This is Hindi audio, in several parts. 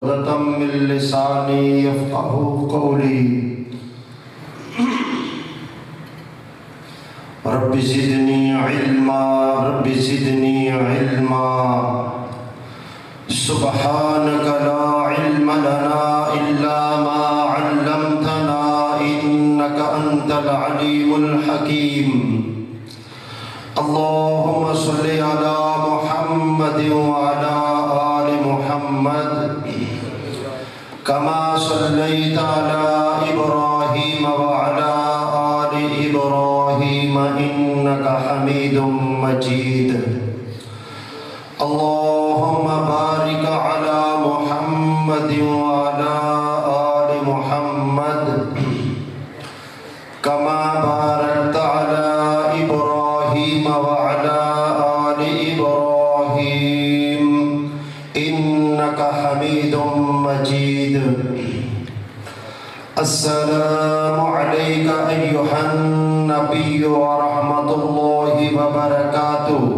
मिन लिसानी यफ़क़हू क़ौली। Rabbi ज़िदनी इल्मा, rabbi ज़िदनी इल्मा। सुब्हानक ला इल्म लना इल्ला मा अल्लमतना इन्नक अंतल अलीमुल हकीम। अल्लाहुम्मा सल्लि अला मुहम्मद व अला आलि मुहम्मद कमा सल्लैता अला इब्राहीम व अला आलि इब्राहीम इन्नका हमीदुम मजीद। अल्लाहुम्मा बारिक अला मुहम्मद व अला आलि मुहम्मद कमा बारकता अला इब्राहीम व अला आलि इब्राहीम इन्नका हमीदुम मजीद। अस्सलामु अलैका अय्युहन नबिय्यु व रहमतुल्लाहि व बरकातुहू।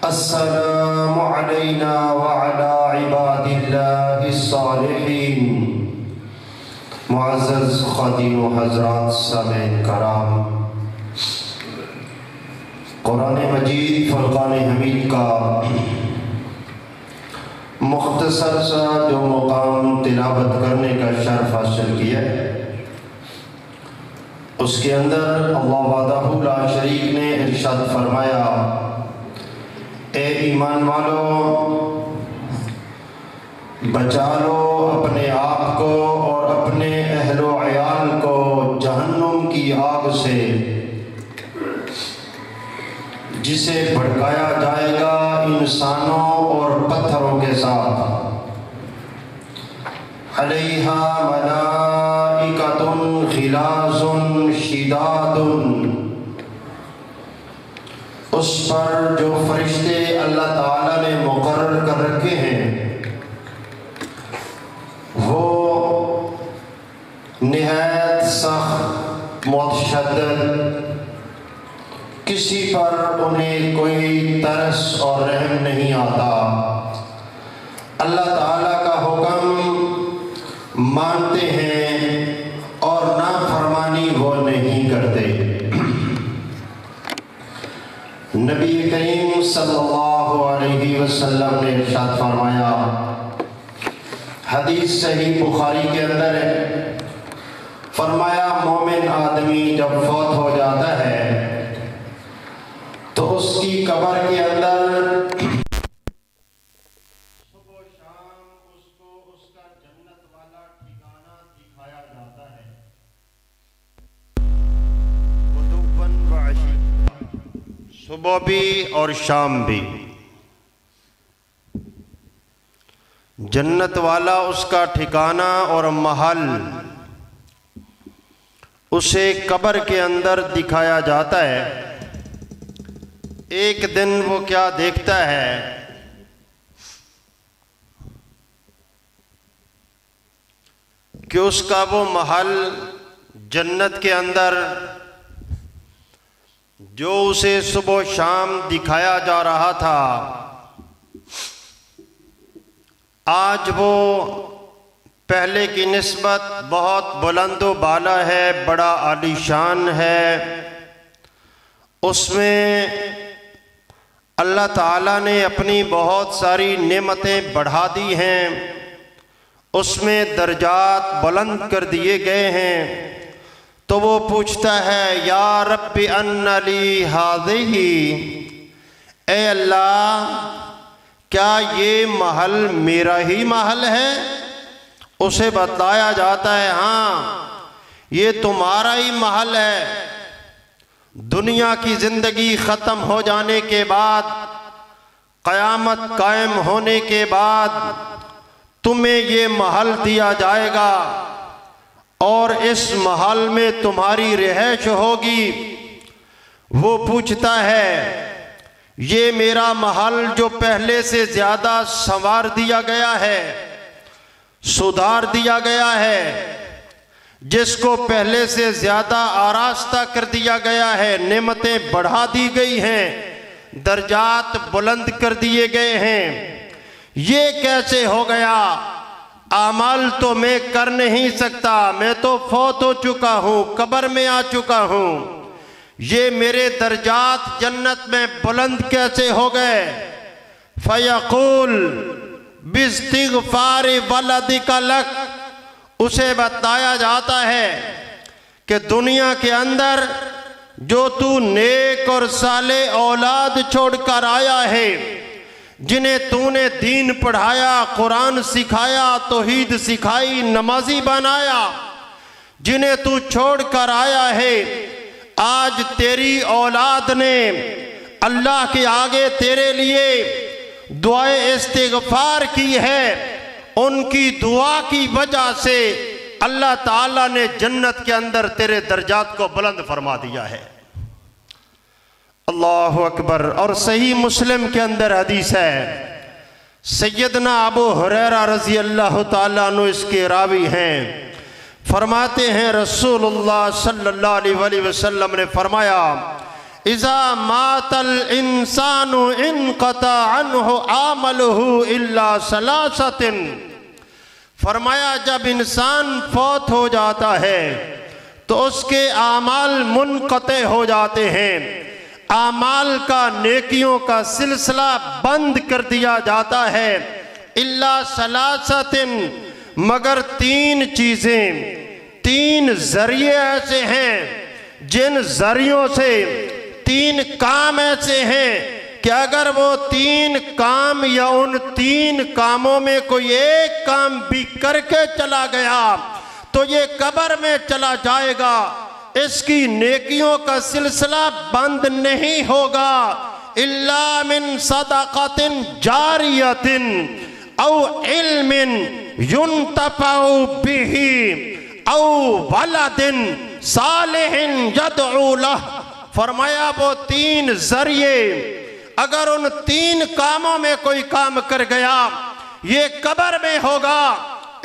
अस्सलामु अलैना व अला इबादिल्लाहिस सालिहीन। मुअज़्ज़ज़ ख़ातिन व हज़रात सामीन कराम, कुरान मजीद फुरक़ान हमीद का मुख्तसर सा जो मुकाम तिलावत करने का शर्फ हासिल किया, उसके अंदर अल्लाह वहदहू ला शरीक ने इरशाद फरमाया, ए ईमान वालो, बचा लो अपने आप को और अपने अहलो अयाल को जहन्नुम की आग से, जिसे भड़काया जाएगा इंसानों और पत्थरों के साथ। अलैहा मलाइकतुन ग़िलाज़ुन शिदादुन, उस पर जो फरिश्ते अल्लाह ताला ने मुकर्रर कर रखे हैं वो निहायत सख्त मुतशद्दिद, किसी पर उन्हें कोई तरस और रहम नहीं आता। अल्लाह ताला का हुक्म मानते हैं और नाफरमानी वो नहीं करते। नबी करीम सल्लल्लाहु अलैहि वसल्लम ने इरशाद फरमाया, हदीस सही बुखारी के अंदर है, फरमाया मोमिन आदमी जब फौत हो जाता है तो उसकी कब्र के अंदर सुबह शाम उसको उसका जन्नत वाला ठिकाना दिखाया जाता है। गुदुव्वन व अशी, सुबह भी और शाम भी जन्नत वाला उसका ठिकाना और महल उसे कब्र के अंदर दिखाया जाता है। एक दिन वो क्या देखता है कि उसका वो महल जन्नत के अंदर जो उसे सुबह शाम दिखाया जा रहा था, आज वो पहले की निस्बत बहुत बुलंदो बाला है, बड़ा आलीशान है। उसमें अल्लाह ताला ने अपनी बहुत सारी नेमतें बढ़ा दी हैं, उसमें दर्जात बुलंद कर दिए गए हैं। तो वो पूछता है, या रब्बि अन्ना ली हाज़िही, ए अल्लाह क्या ये महल मेरा ही महल है? उसे बताया जाता है, हाँ ये तुम्हारा ही महल है। दुनिया की जिंदगी ख़त्म हो जाने के बाद, क़यामत कायम होने के बाद तुम्हें ये महल दिया जाएगा और इस महल में तुम्हारी रिहाइश होगी। वो पूछता है, ये मेरा महल जो पहले से ज़्यादा संवार दिया गया है, सुधार दिया गया है, जिसको पहले से ज़्यादा आरास्ता कर दिया गया है, नेमतें बढ़ा दी गई हैं, दर्जात बुलंद कर दिए गए हैं, ये कैसे हो गया आमाल तो मैं कर नहीं सकता, मैं तो फौत हो चुका हूँ, कब्र में आ चुका हूँ, ये मेरे दर्जात जन्नत में बुलंद कैसे हो गए? फयक़ूल बिस्तिग़फ़ार वलदिका लक, उसे बताया जाता है कि दुनिया के अंदर जो तू नेक और साले औलाद छोड़कर आया है, जिन्हें तूने दीन पढ़ाया, कुरान सिखाया, तौहीद सिखाई, नमाजी बनाया, जिन्हें तू छोड़कर आया है, आज तेरी औलाद ने अल्लाह के आगे तेरे लिए दुआए इस्तिग़फ़ार की है। उनकी दुआ की वजह से अल्लाह ताला ने जन्नत के अंदर तेरे दर्जात को बुलंद फरमा दिया है। अल्लाहु अकबर। और सही मुस्लिम के अंदर हदीस है, सैयदना अबू हुरैरा रज़ी अल्लाह ताला अन्हु इसके रावी हैं, फरमाते हैं रसूलुल्लाह सल्लल्लाहु अलैहि वसल्लम ने फरमाया, इज़ा मातल इंसानु इनक़ता अन्हु आमलुहु इल्ला सलासतिन। फरमाया जब इंसान फौत हो जाता है तो उसके आमाल मुनक़ते हो जाते हैं, आमाल का, नेकियों का सिलसिला बंद कर दिया जाता है। इल्ला सलासतिन, मगर तीन चीज़ें, तीन जरिए ऐसे हैं, जिन जरियों से, तीन काम ऐसे हैं कि अगर वो तीन काम या उन तीन कामों में कोई एक काम भी करके चला गया तो ये कब्र में चला जाएगा, इसकी नेकियों का सिलसिला बंद नहीं होगा। इल्ला मिन सदक़तिन जारियतिन औ इल्मिन युन्तफ़उ बिही औ वलदिन सालिहिन यदउ लह। फरमाया वो तीन जरिए, अगर उन तीन कामों में कोई काम कर गया, ये कब्र में होगा,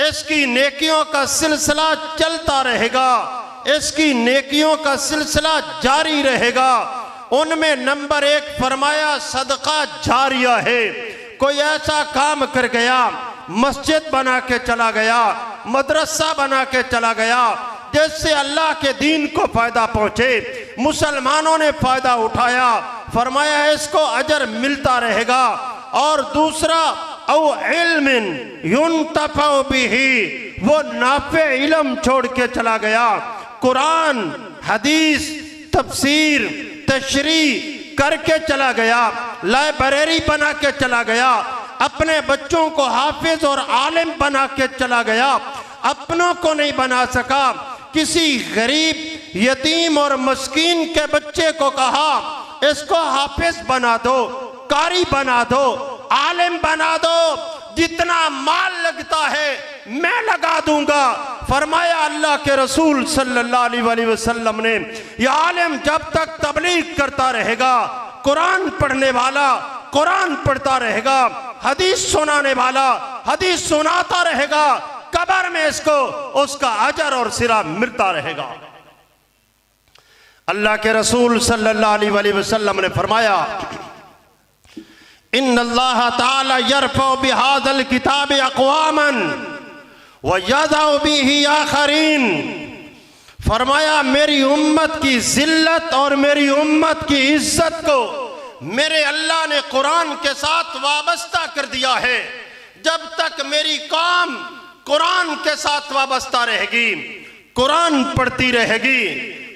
इसकी नेकियों का सिलसिला चलता रहेगा, इसकी नेकियों का सिलसिला जारी रहेगा। उनमें नंबर एक फरमाया सदका जारिया है। कोई ऐसा काम कर गया, मस्जिद बना के चला गया, मदरसा बना के चला गया, जिससे अल्लाह के दीन को फायदा पहुंचे, मुसलमानों ने फायदा उठाया, फरमाया इसको अजर मिलता रहेगा। और दूसरा औ इल्मिन युन्तफ़उ बिही, वो नाफे इल्म छोड़ के चला गया, कुरान, हदीस, तफसीर, तशरीह करके चला गया, लाइब्रेरी बना के चला गया, अपने बच्चों को हाफिज और आलिम बना के चला गया, अपनों को नहीं बना सका, किसी गरीब, यतीम और मस्कीन के बच्चे को कहा इसको हाफिज बना दो, कारी बना दो, आलिम बना दो, जितना माल लगता है मैं लगा दूंगा। फरमाया अल्लाह के रसूल सल्लल्लाहु अलैहि वसल्लम ने, यह आलिम जब तक तबलीग करता रहेगा, कुरान पढ़ने वाला कुरान पढ़ता रहेगा, हदीस सुनाने वाला हदीस सुनाता रहेगा, कब्र में इसको उसका अजर और सिरा मिलता रहेगा। अल्लाह के रसूल सल्लल्लाहु अलैहि वसल्लम ने फरमाया, इन्नल्लाह ताला यरफ़उ बिहाज़ल किताबि अक़वामन व यज़उ बिही आख़रीन। फरमाया मेरी उम्मत की जिल्लत और मेरी उम्मत की इज्जत को मेरे अल्लाह ने कुरान के साथ वाबस्ता कर दिया है। जब तक मेरी कौम कुरान के साथ वाबस्ता रहेगी, कुरान पढ़ती रहेगी,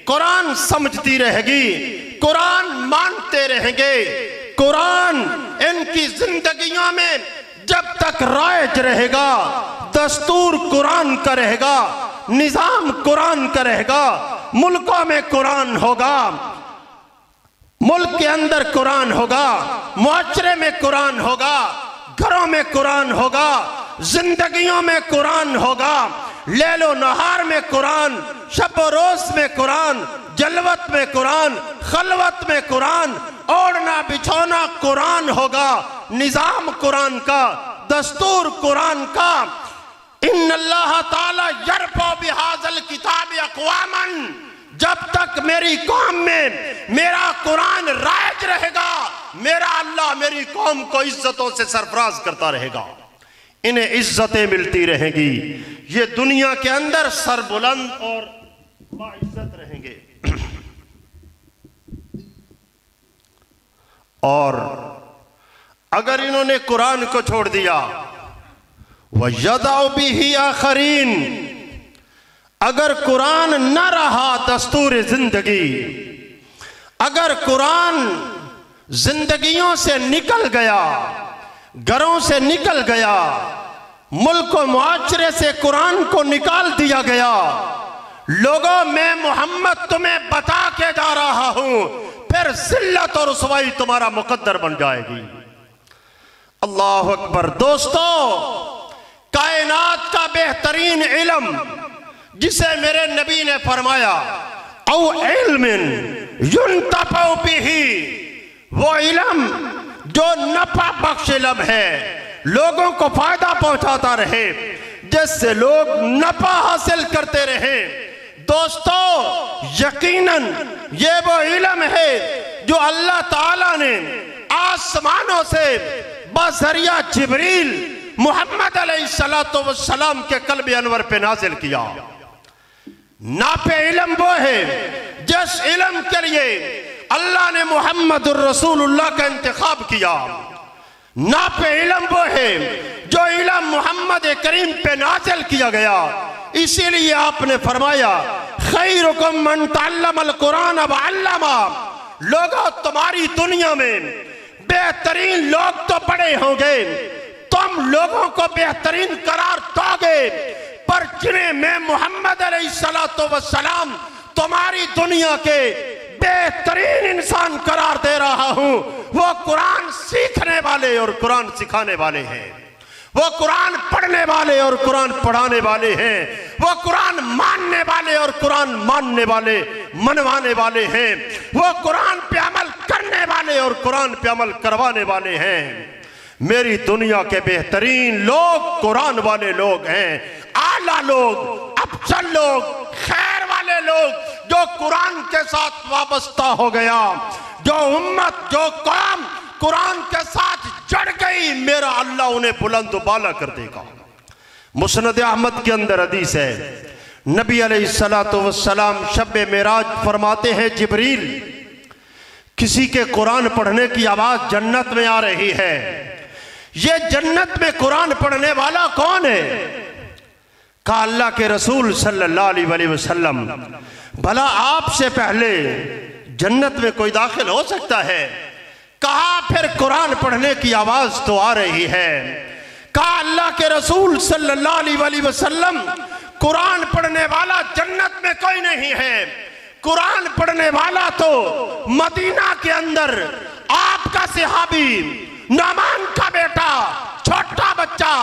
कुरान समझती रहेगी, कुरान मानते रहेंगे, कुरान इनकी जिंदगियों में जब तक राइज रहेगा, दस्तूर कुरान का रहेगा, निजाम कुरान का रहेगा, मुल्कों में कुरान होगा, मुल्क के अंदर कुरान होगा, मुआशरे में कुरान होगा, घरों में कुरान होगा, जिंदगियों में कुरान होगा, लैलो नहार में कुरान, शब रोज में कुरान, जलवत में कुरान, खलवत में कुरान, ओढ़ना बिछौना कुरान होगा, निजाम कुरान का, दस्तूर कुरान का। इन्नल्लाह ताला यरफ़उ बिहाज़ल किताबि अक़वामन, जब तक मेरी कौम में मेरा कुरान राइज रहेगा, मेरा अल्लाह मेरी कौम को इज्जतों से सरफराज करता रहेगा। इन्हें इज्जतें मिलती रहेंगी, ये दुनिया के अंदर सरबुलंद और बाइज्जत रहेंगे। और अगर इन्होंने कुरान को छोड़ दिया, वयदाउ बिही आखरीन, अगर कुरान न रहा दस्तूर जिंदगी, अगर कुरान जिंदगियों से निकल गया, घरों से निकल गया, मुल्क और मुआशरे से कुरान को निकाल दिया गया, लोगों मैं मोहम्मद तुम्हें बता के जा रहा हूं, फिर जिल्लत और रुसवाई तुम्हारा मुकद्दर बन जाएगी। अल्लाह अकबर। दोस्तों, कायनात का बेहतरीन इल्म जिसे मेरे नबी ने फरमाया औ इल्मिन युनतफउ बिही, वो इल्म जो नफा बख्श इल्म है, लोगों को फायदा पहुंचाता रहे, जिससे लोग नफा हासिल करते रहे। दोस्तों, यकीनन ये वो इल्म है जो अल्लाह ताला ने आसमानों से बजरिया जिब्रील मोहम्मद अलैहिस्सलातु वस्सलाम के कल्ब अनवर पे नाजिल किया। नाफे इल्म वो है जिस इल्म के लिए अल्लाह ने मोहम्मद रसूलुल्लाह का इंतखाब किया। नाफे इल्म वो है जो इल्म मोहम्मद करीम पे नाजिल किया गया। इसीलिए आपने फरमाया खैरुकुम मन तअल्लमल कुरान व अल्लमा, लोगों तुम्हारी दुनिया में बेहतरीन लोग तो बड़े होंगे, तुम लोगों को बेहतरीन करार दोगे, पर जिन्हें मैं मोहम्मद अलैहिस्सलातु वस्सलाम तुम्हारी दुनिया के बेहतरीन इंसान करार दे रहा हूं, वो कुरान सीखने वाले और कुरान सिखाने वाले हैं, वो कुरान पढ़ने वाले और कुरान पढ़ाने वाले हैं, वो कुरान मानने वाले और कुरान मानने वाले मनवाने वाले हैं, वो कुरान पे अमल करने वाले और कुरान पे अमल करवाने वाले हैं। मेरी दुनिया के बेहतरीन लोग कुरान वाले लोग हैं, आला लोग, अफजल लोग, खैर वाले लोग, जो कुरान के साथ वाबस्ता हो गया, जो उम्मत, जो कौम कुरान के साथ जड़ गई, मेरा अल्लाह उन्हें बुलंद बाला कर देगा। मुस्नद अहमद के अंदर हदीस है, नबी अलैहिस्सलातु वस्सलाम शब मेराज फरमाते हैं, जिब्रील किसी के कुरान पढ़ने की आवाज जन्नत में आ रही है, ये जन्नत में कुरान पढ़ने वाला कौन है? कहा अल्लाह के रसूल सल्लल्लाहु अलैहि वसल्लम, भला आपसे पहले जन्नत में कोई दाखिल हो सकता है? कहा फिर कुरान पढ़ने की आवाज तो आ रही है। कहा अल्लाह के रसूल सल्लल्लाहु अलैहि वसल्लम, कुरान पढ़ने वाला जन्नत में कोई नहीं है, कुरान पढ़ने वाला तो मदीना के अंदर आपका सहाबी नमान का बेटा छोटा बच्चा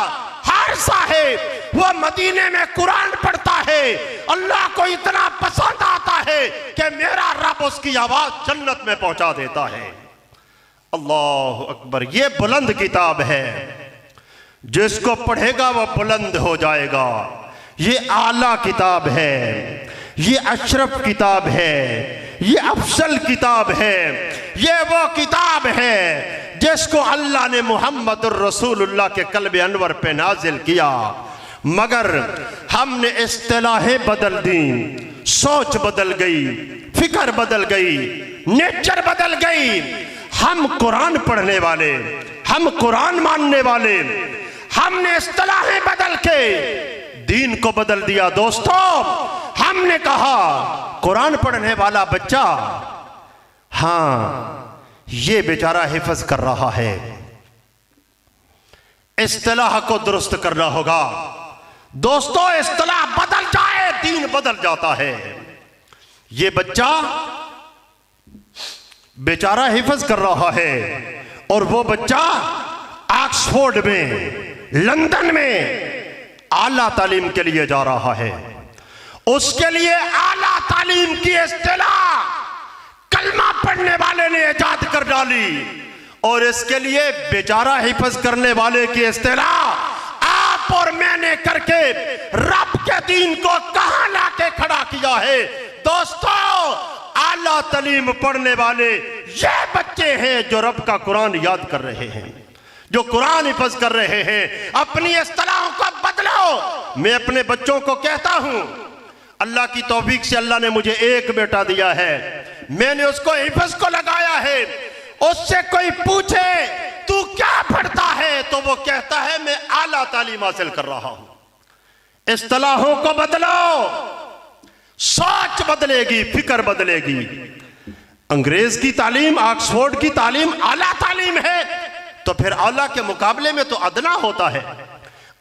हारिसा है, वो मदीने में कुरान पढ़ता है, अल्लाह को इतना पसंद आता है कि मेरा रब उसकी आवाज जन्नत में पहुंचा देता है। अल्लाह अकबर। ये बुलंद किताब है, जिसको पढ़ेगा वह बुलंद हो जाएगा। ये आला किताब है, ये अशरफ किताब है, ये अफसल किताब है, ये वो किताब है जिसको अल्लाह ने मोहम्मद रसूलुल्लाह के कल्ब अनवर पे नाजिल किया। मगर हमने इस्तिलाहें बदल दी, सोच बदल गई, फिक्र बदल गई, नेचर बदल गई। हम कुरान पढ़ने वाले, हम कुरान मानने वाले, हमने इस्तिलाहें बदल के दीन को बदल दिया। दोस्तों, हमने कहा कुरान पढ़ने वाला बच्चा, हाँ ये बेचारा हिफ्ज कर रहा है, इस्तिलाह को दुरुस्त करना होगा। दोस्तों, इस्तिलाह बदल जाए, दीन बदल जाता है। ये बच्चा बेचारा हिफ्ज कर रहा है और वो बच्चा ऑक्सफोर्ड में, लंदन में आला तालीम के लिए जा रहा है। उसके लिए आला तालीम की इस्तिलाह कलमा पढ़ने वाले ने इजाद कर डाली और इसके लिए बेचारा हिफ्ज करने वाले की इस्तिलाह आप और मैंने करके रब के दीन को कहां लाके खड़ा किया है। दोस्तों, आला तालीम पढ़ने वाले ये बच्चे हैं जो रब का कुरान याद कर रहे हैं, जो कुरान हिफ्ज़ कर रहे हैं, अपनी इस्तिलाहों को बदलो। मैं अपने बच्चों को कहता हूं, अल्लाह की तौफीक से अल्लाह ने मुझे एक बेटा दिया है, मैंने उसको हिफ्ज़ को लगाया है। उससे कोई पूछे तू क्या पढ़ता है, तो वो कहता है मैं आला तालीम हासिल कर रहा हूं। इस्तिलाहों को बदलो, सोच बदलेगी, फिक्र बदलेगी। अंग्रेज की तालीम, ऑक्सफोर्ड की तालीम आला तालीम है, तो फिर आला के मुकाबले में तो अदना होता है,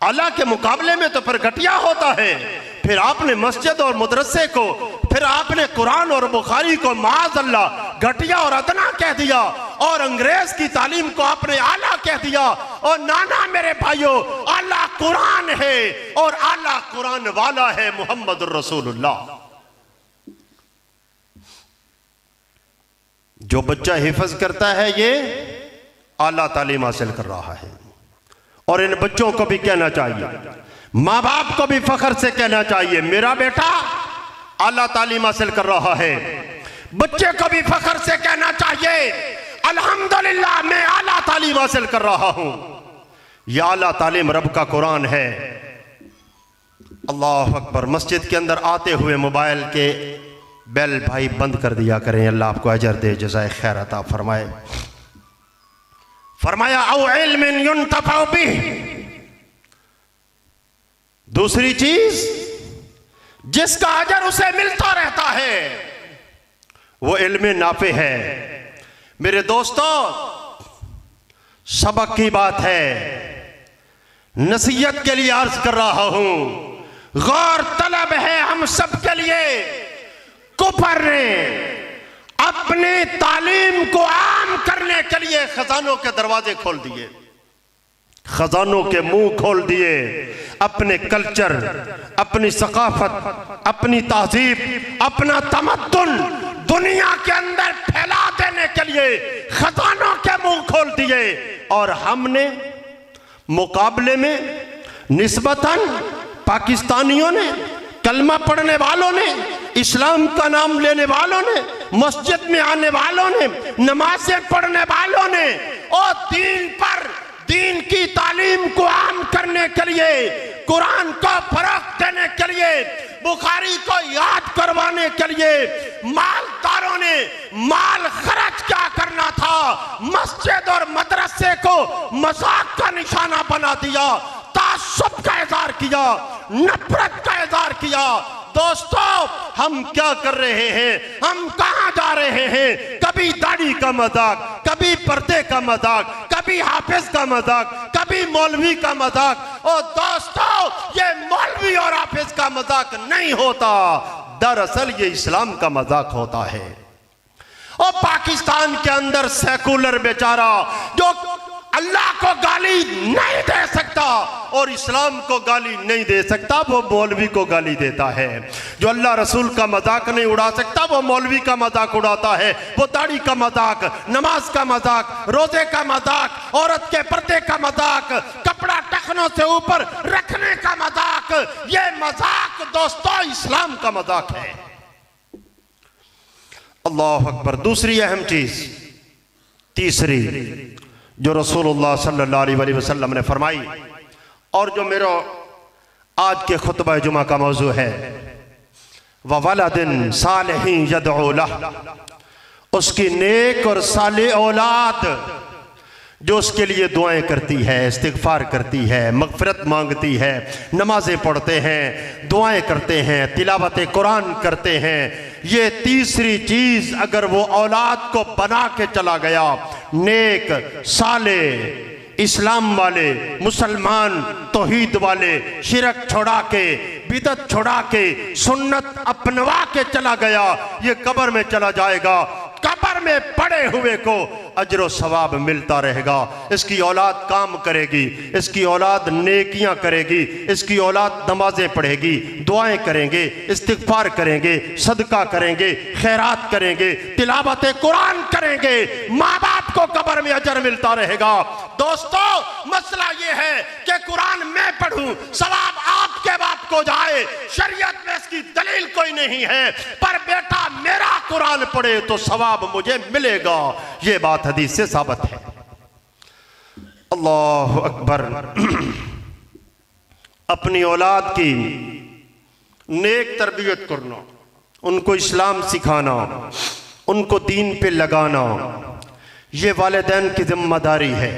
आला के मुकाबले में तो फिर घटिया होता है। फिर आपने मस्जिद और मदरसे को, फिर आपने कुरान और बुखारी को माज़अल्लाह घटिया और अदना कह दिया, और अंग्रेज की तालीम को आपने आला कह दिया। और नाना मेरे भाइयों, आला कुरान है और आला कुरान वाला है मोहम्मद रसूलुल्लाह। जो बच्चा हिफ्ज़ करता है ये आला तालीम हासिल कर रहा है। और इन बच्चों को भी कहना चाहिए, माँ बाप को भी फख्र से कहना चाहिए, मेरा बेटा आला तालीम हासिल कर रहा है। बच्चे को भी फख्र से कहना चाहिए, अल्हम्दुलिल्लाह मैं आला तालीम हासिल कर रहा हूं। यह आला तालीम रब का कुरान है। अल्लाह अकबर। मस्जिद के अंदर आते हुए मोबाइल के बेल भाई बंद कर दिया करें, अल्लाह आपको अजर दे, जज़ाए खैर अता फरमाए। फरमाया औ इल्मिन युंतफअ बिह। दूसरी चीज जिसका अजर उसे मिलता रहता है वो इल्म नाफे है। मेरे दोस्तों, सबक की बात है, नसीहत के लिए अर्ज कर रहा हूं। गौर तलब है हम सब के लिए, कुफर ने अपनी तालीम को आम करने के लिए खजानों के दरवाजे खोल दिए, खजानों के मुंह खोल दिए। अपने कल्चर, अपनी सकाफत, अपनी तहजीब, अपना तमद्दुन दुनिया के अंदर फैला देने के लिए खजानों के मुंह खोल दिए। और हमने मुकाबले में निस्बतन पाकिस्तानियों ने, कलमा पढ़ने वालों ने, इस्लाम का नाम लेने वालों ने, मस्जिद में आने वालों ने, नमाजें पढ़ने वालों ने, और दीन पर, दीन की तालीम को आम करने के लिए, कुरान को फरोग देने के लिए, बुखारी को याद करवाने के लिए मालदारों ने माल खर्च क्या करना था, मस्जिद और मदरसे को मजाक का निशाना बना दिया, तासुब का इज़हार किया, नफरत का इज़हार किया। दोस्तों, हम क्या कर रहे हैं, हम कहां जा रहे हैं? कभी दाढ़ी का मजाक, कभी पर्दे का मजाक, कभी हाफिज का मजाक, कभी मौलवी का मजाक। और दोस्तों, ये मौलवी और हाफिज का मजाक नहीं होता, दरअसल ये इस्लाम का मजाक होता है। और पाकिस्तान के अंदर सेकुलर बेचारा जो अल्लाह को गाली नहीं दे सकता और इस्लाम को गाली नहीं दे सकता, वो मौलवी को गाली देता है। जो अल्लाह रसूल का मजाक नहीं उड़ा सकता, वो मौलवी का मजाक उड़ाता है। वो दाढ़ी का मजाक, नमाज का मजाक, रोजे का मजाक, औरत के पर्दे का मजाक, कपड़ा टखनों से ऊपर रखने का मजाक, ये मजाक दोस्तों इस्लाम का मजाक है। अल्लाह अकबर। दूसरी अहम चीज, तीसरी जो रसूलुल्लाह सल्लल्लाहु अलैहि वसल्लम ने फरमाई और जो मेरा आज के खुतबा जुमा का मौजू है, व वलदिन सालिहिन यदउ लह, उसकी नेक और साले औलाद जो उसके लिए दुआएं करती है, इस्तिगफार करती है, मगफिरत मांगती है, नमाजें पढ़ते हैं, दुआएं करते हैं, तिलावत कुरान करते हैं। ये तीसरी चीज अगर वो औलाद को बना के चला गया, नेक साले इस्लाम वाले मुसलमान तौहीद वाले, शिरक छोड़ा के, बिदत छोड़ा के, सुन्नत अपनवा के चला गया, ये कब्र में चला जाएगा। कब्र में पड़े हुए को अजर सवाब मिलता रहेगा। इसकी औलाद काम करेगी, इसकी औलाद नेकियां करेगी, इसकी औलाद नमाजें पढ़ेगी, दुआएं करेंगे, इस्तिगफार करेंगे, सदका करेंगे, खैरात करेंगे, तिलावत कुरान करेंगे, माँ बाप को कब्र में अजर मिलता रहेगा। दोस्तों, मसला ये है कि कुरान मैं पढ़ूं, सवाब आपके बाप को जाए, शरीयत में इसकी दलील कोई नहीं है, पर बेटा मेरा कुरान पढ़े तो सवाब मुझे मिलेगा। ये बात हदीस से साबित है। अल्लाह अकबर। अपनी औलाद की नेक तरबियत करना, उनको इस्लाम सिखाना, उनको दीन पे लगाना, ये वालिदैन की जिम्मेदारी है।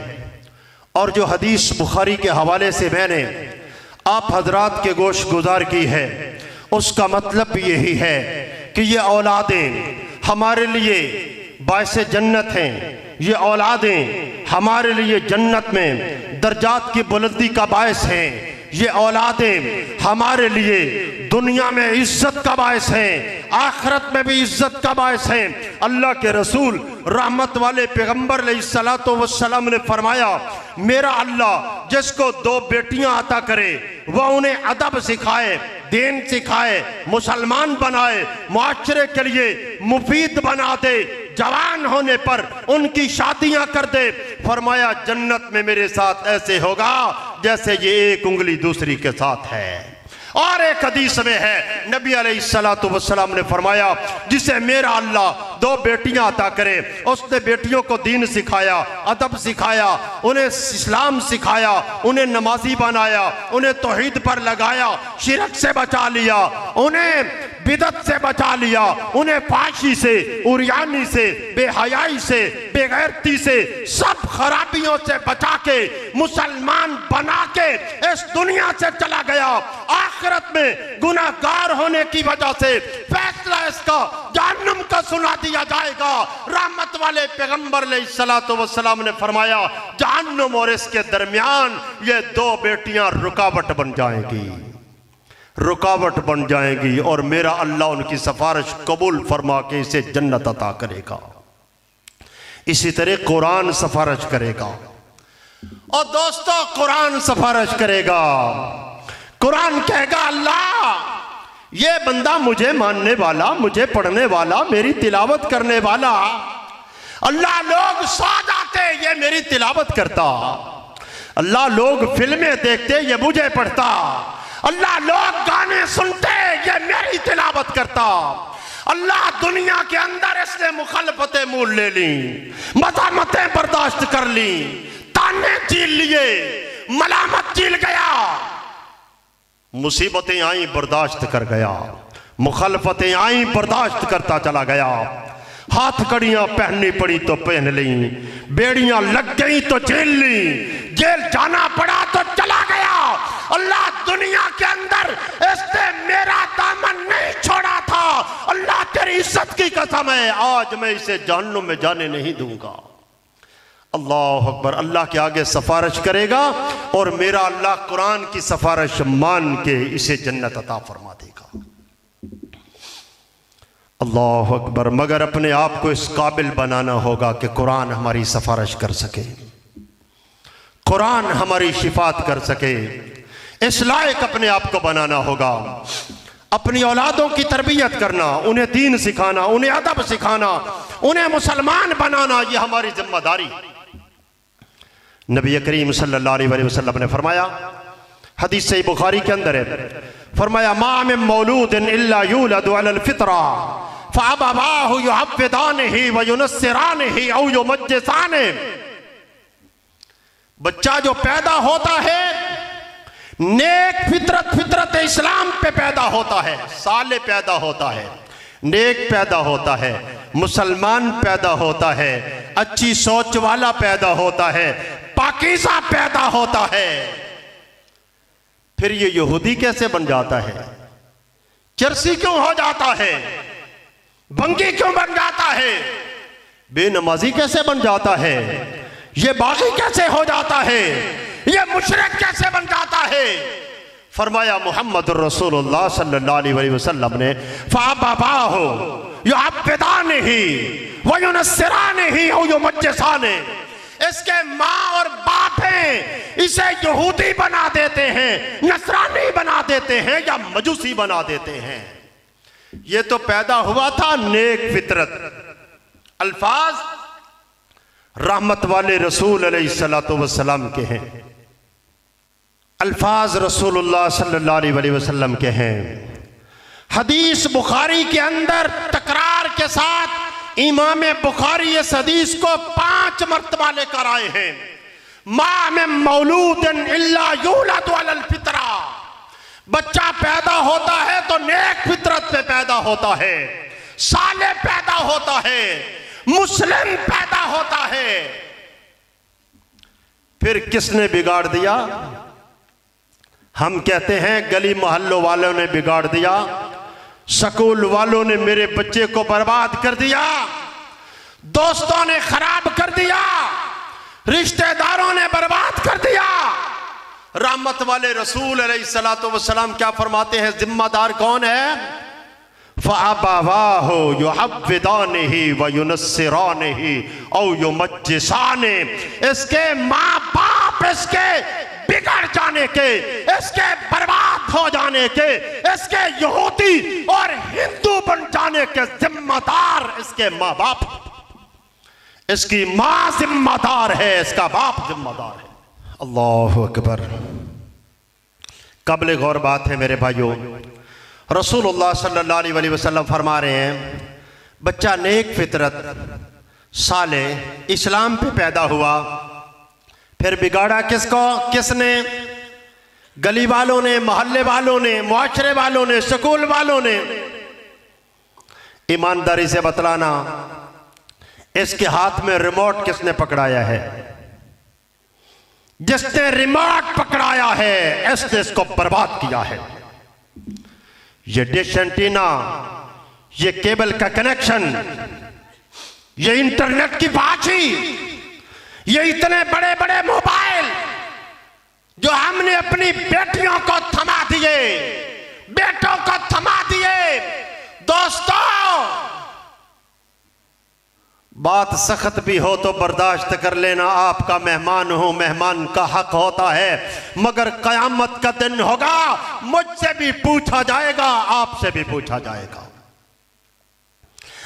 और जो हदीस बुखारी के हवाले से मैंने आप हजरात के गोश गुजार की है, उसका मतलब भी यही है कि ये औलादें हमारे लिए बायस जन्नत हैं। ये औलादें हमारे लिए जन्नत में दर्जात की बुलंदी का बायस हैं। ये औलादें हमारे लिए दुनिया में इज्जत का बायस हैं, आखिरत में भी इज्जत का बायस हैं। अल्लाह के रसूल रहमत वाले पैगंबर अलैहिस्सलातु वस्सलाम ने फरमाया, मेरा अल्लाह जिसको 2 बेटियां अता करे वह उन्हें अदब सिखाए, दीन सिखाए, मुसलमान बनाए, मुआशरे के लिए मुफीद बना दे, जवान होने पर उनकी शादियां कर दे। फरमाया जन्नत में मेरे साथ ऐसे होगा जैसे ये एक उंगली दूसरी के साथ है। और एक हदीस में है नबी अलैहिस्सलातु वस्सलाम ने फरमाया, जिसे मेरा अल्लाह 2 बेटियां अता करे, उसने बेटियों को दीन सिखाया, अदब सिखाया, उन्हें इस्लाम सिखाया, उन्हें नमाजी बनाया, उन्हें तौहीद पर लगाया, शिरक से बचा लिया, उन्हें बिदत से बचा लिया, उन्हें फाशी से, उरियानी से, बेहयाई से, बेगैरती से, सब खराबियों से बचा के मुसलमान बना के इस दुनिया से चला गया। आखिरत में गुनाहगार होने की वजह से फैसला इसका जहन्नम का सुना दिया जाएगा। रहमत वाले पैगंबर अलैहिस्सलातु वस्सलाम ने फरमाया, जहन्नम और इसके दरमियान ये 2 बेटियां रुकावट बन जाएंगी, रुकावट बन जाएंगी, और मेरा अल्लाह उनकी सिफारिश कबूल फरमा के इसे जन्नत अता करेगा। इसी तरह कुरान सिफारिश करेगा। और दोस्तों, कुरान सिफारिश करेगा। कुरान कहेगा, अल्लाह ये बंदा मुझे मानने वाला, मुझे पढ़ने वाला, मेरी तिलावत करने वाला, अल्लाह लोग सो जाते ये मेरी तिलावत करता, अल्लाह लोग फिल्में देखते ये मुझे पढ़ता, अल्लाह लोग गाने सुनते ये मेरी तिलावत करता। अल्लाह दुनिया के अंदर इसने मुखालफतें मूल ले ली, मज़ामतें बर्दाश्त कर ली, ताने झील लिए, मलामत झील गया, मुसीबतें आई बर्दाश्त कर गया, मुखालफतें आई बर्दाश्त करता चला गया, हाथ कड़ियां पहननी पड़ी तो पहन ली, बेड़ियां लग गई तो झेल ली, जेल जाना पड़ा तो चला गया। अल्लाह दुनिया के अंदर इसने मेरा दामन नहीं छोड़ा था। अल्लाह तेरी इज्जत की कसम है, आज मैं इसे जहन्नुम में जाने नहीं दूंगा। अल्लाह अकबर। अल्लाह के आगे सिफारिश करेगा और मेरा अल्लाह कुरान की सिफारिश मान के इसे जन्नत अता फरमा देगा। अल्लाह अकबर। मगर अपने आप को इस काबिल बनाना होगा कि कुरान हमारी सिफारिश कर सके, कुरान हमारी शिफात कर सके, इस लायक अपने आप को बनाना होगा। अपनी औलादों की तरबियत करना, उन्हें दीन सिखाना, उन्हें अदब सिखाना, उन्हें मुसलमान बनाना, यह हमारी जिम्मेदारी। नबी करीम सल्लल्लाहु अलैहि वसल्लम ने फरमाया, हदीस सही बुखारी के अंदर है, फरमाया मा मिन मौलूदिन इल्ला यूलदु अलल फितरा फअबवाहु युहव्विदानिही व युनस्सिरानिही औ युमज्जिसानिही। बच्चा जो पैदा होता है नेक फितरत, फितरत इस्लाम पे पैदा होता है, साले पैदा होता है, नेक पैदा होता है, मुसलमान पैदा होता है, अच्छी सोच वाला पैदा होता है, पाकीज़ा पैदा होता है। फिर ये यहूदी कैसे बन जाता है, चरसी क्यों हो जाता है, बंगी क्यों बन जाता है, बेनमाजी कैसे बन जाता है, ये बागी कैसे हो जाता है, ये मुशरिक कैसे बन जाता है। फरमाया मोहम्मद रसूलुल्लाह सल्लल्लाहु अलैहि वसल्लम ने, फअबवाहु युहव्विदानिही व युनस्सिरानिही औ युमज्जिसानिही। इसके माँ और बाप हैं, इसे यहूदी बना देते हैं, नसरानी बना देते हैं या मजूसी बना देते हैं। ये तो पैदा हुआ था नेक फितरत। अल्फाज रहमत वाले रसूल अलैहिस्सलातु वस्सलाम के हैं, अल्फाज रसूलुल्लाह सल्लल्लाहु अलैहि वसल्लम के हैं। हदीस बुखारी के अंदर तकरार के साथ इमाम बुखारी इस हदीस को 5 मरतबा लेकर आए हैं। माँ में मौलूदन इल्ला यूलद अलल फितरा, बच्चा पैदा होता है तो नेक फितरत पे पैदा होता है, साले पैदा होता है, मुस्लिम पैदा होता है। फिर किसने बिगाड़ दिया? हम कहते हैं गली मोहल्लों वालों ने बिगाड़ दिया, स्कूल वालों ने मेरे बच्चे को बर्बाद कर दिया, दोस्तों ने खराब कर दिया, रिश्तेदारों ने बर्बाद कर दिया। रहमत वाले रसूल अलैहिस्सलातु वस्सलाम क्या फरमाते हैं? जिम्मेदार कौन है? फ़अबवाहु युहव्विदानिही व युनस्सिरानिही औ युमज्जिसाने, इसके माँ बाप इसके बिगड़ जाने के, इसके बर्बाद हो जाने के, इसके यहूदी और हिंदू बन जाने के जिम्मेदार इसके माँ बाप, इसकी माँ जिम्मेदार है, इसका बाप जिम्मेदार है। अल्लाहु अकबर। काबिल गौर बात है मेरे भाइयों, रसूलुल्लाह सल्लल्लाहु अलैहि वसल्लम फरमा रहे हैं बच्चा नेक फितरत साले इस्लाम पे पैदा हुआ, फिर बिगाड़ा किसको? किसने? गली वालों ने, मोहल्ले वालों ने, मुआशरे वालों ने, स्कूल वालों ने। ईमानदारी से बतलाना, इसके हाथ में रिमोट किसने पकड़ाया है? जिसने रिमोट पकड़ाया है इसने इसको बर्बाद किया है। ये डिश एंटीना, ये केबल का कनेक्शन, ये इंटरनेट की बाजी, ये इतने बड़े बड़े मोबाइल जो हमने अपनी बेटियों को थमा दिए, बेटों को थमा दिए। दोस्तों, बात सख्त भी हो तो बर्दाश्त कर लेना, आपका मेहमान हूं, मेहमान का हक होता है, मगर कयामत का दिन होगा, मुझसे भी पूछा जाएगा, आपसे भी पूछा जाएगा।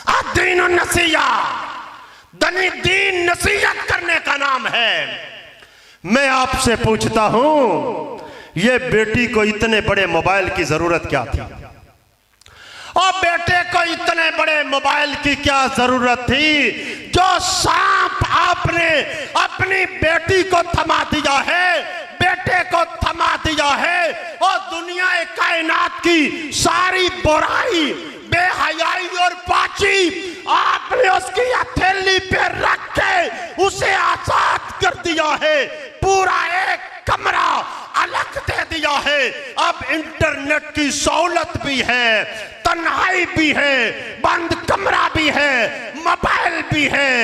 अद्दीन नसीया, दीन नसीहत करने का नाम है। मैं आपसे पूछता हूं, ये बेटी को इतने बड़े मोबाइल की जरूरत क्या थी? और बेटे को इतने बड़े मोबाइल की क्या जरूरत थी? जो सांप आपने अपनी बेटी को थमा दिया है, बेटे को थमा दिया है, और दुनिया कायनात की सारी बुराई, बेहयाई और पाची आपने उसकी हथेली पे रख के उसे आजाद कर दिया है। पूरा एक कमरा अलग दे दिया है। अब इंटरनेट की सहूलत भी है, तन्हाई भी है, बंद कमरा भी है, मोबाइल भी है।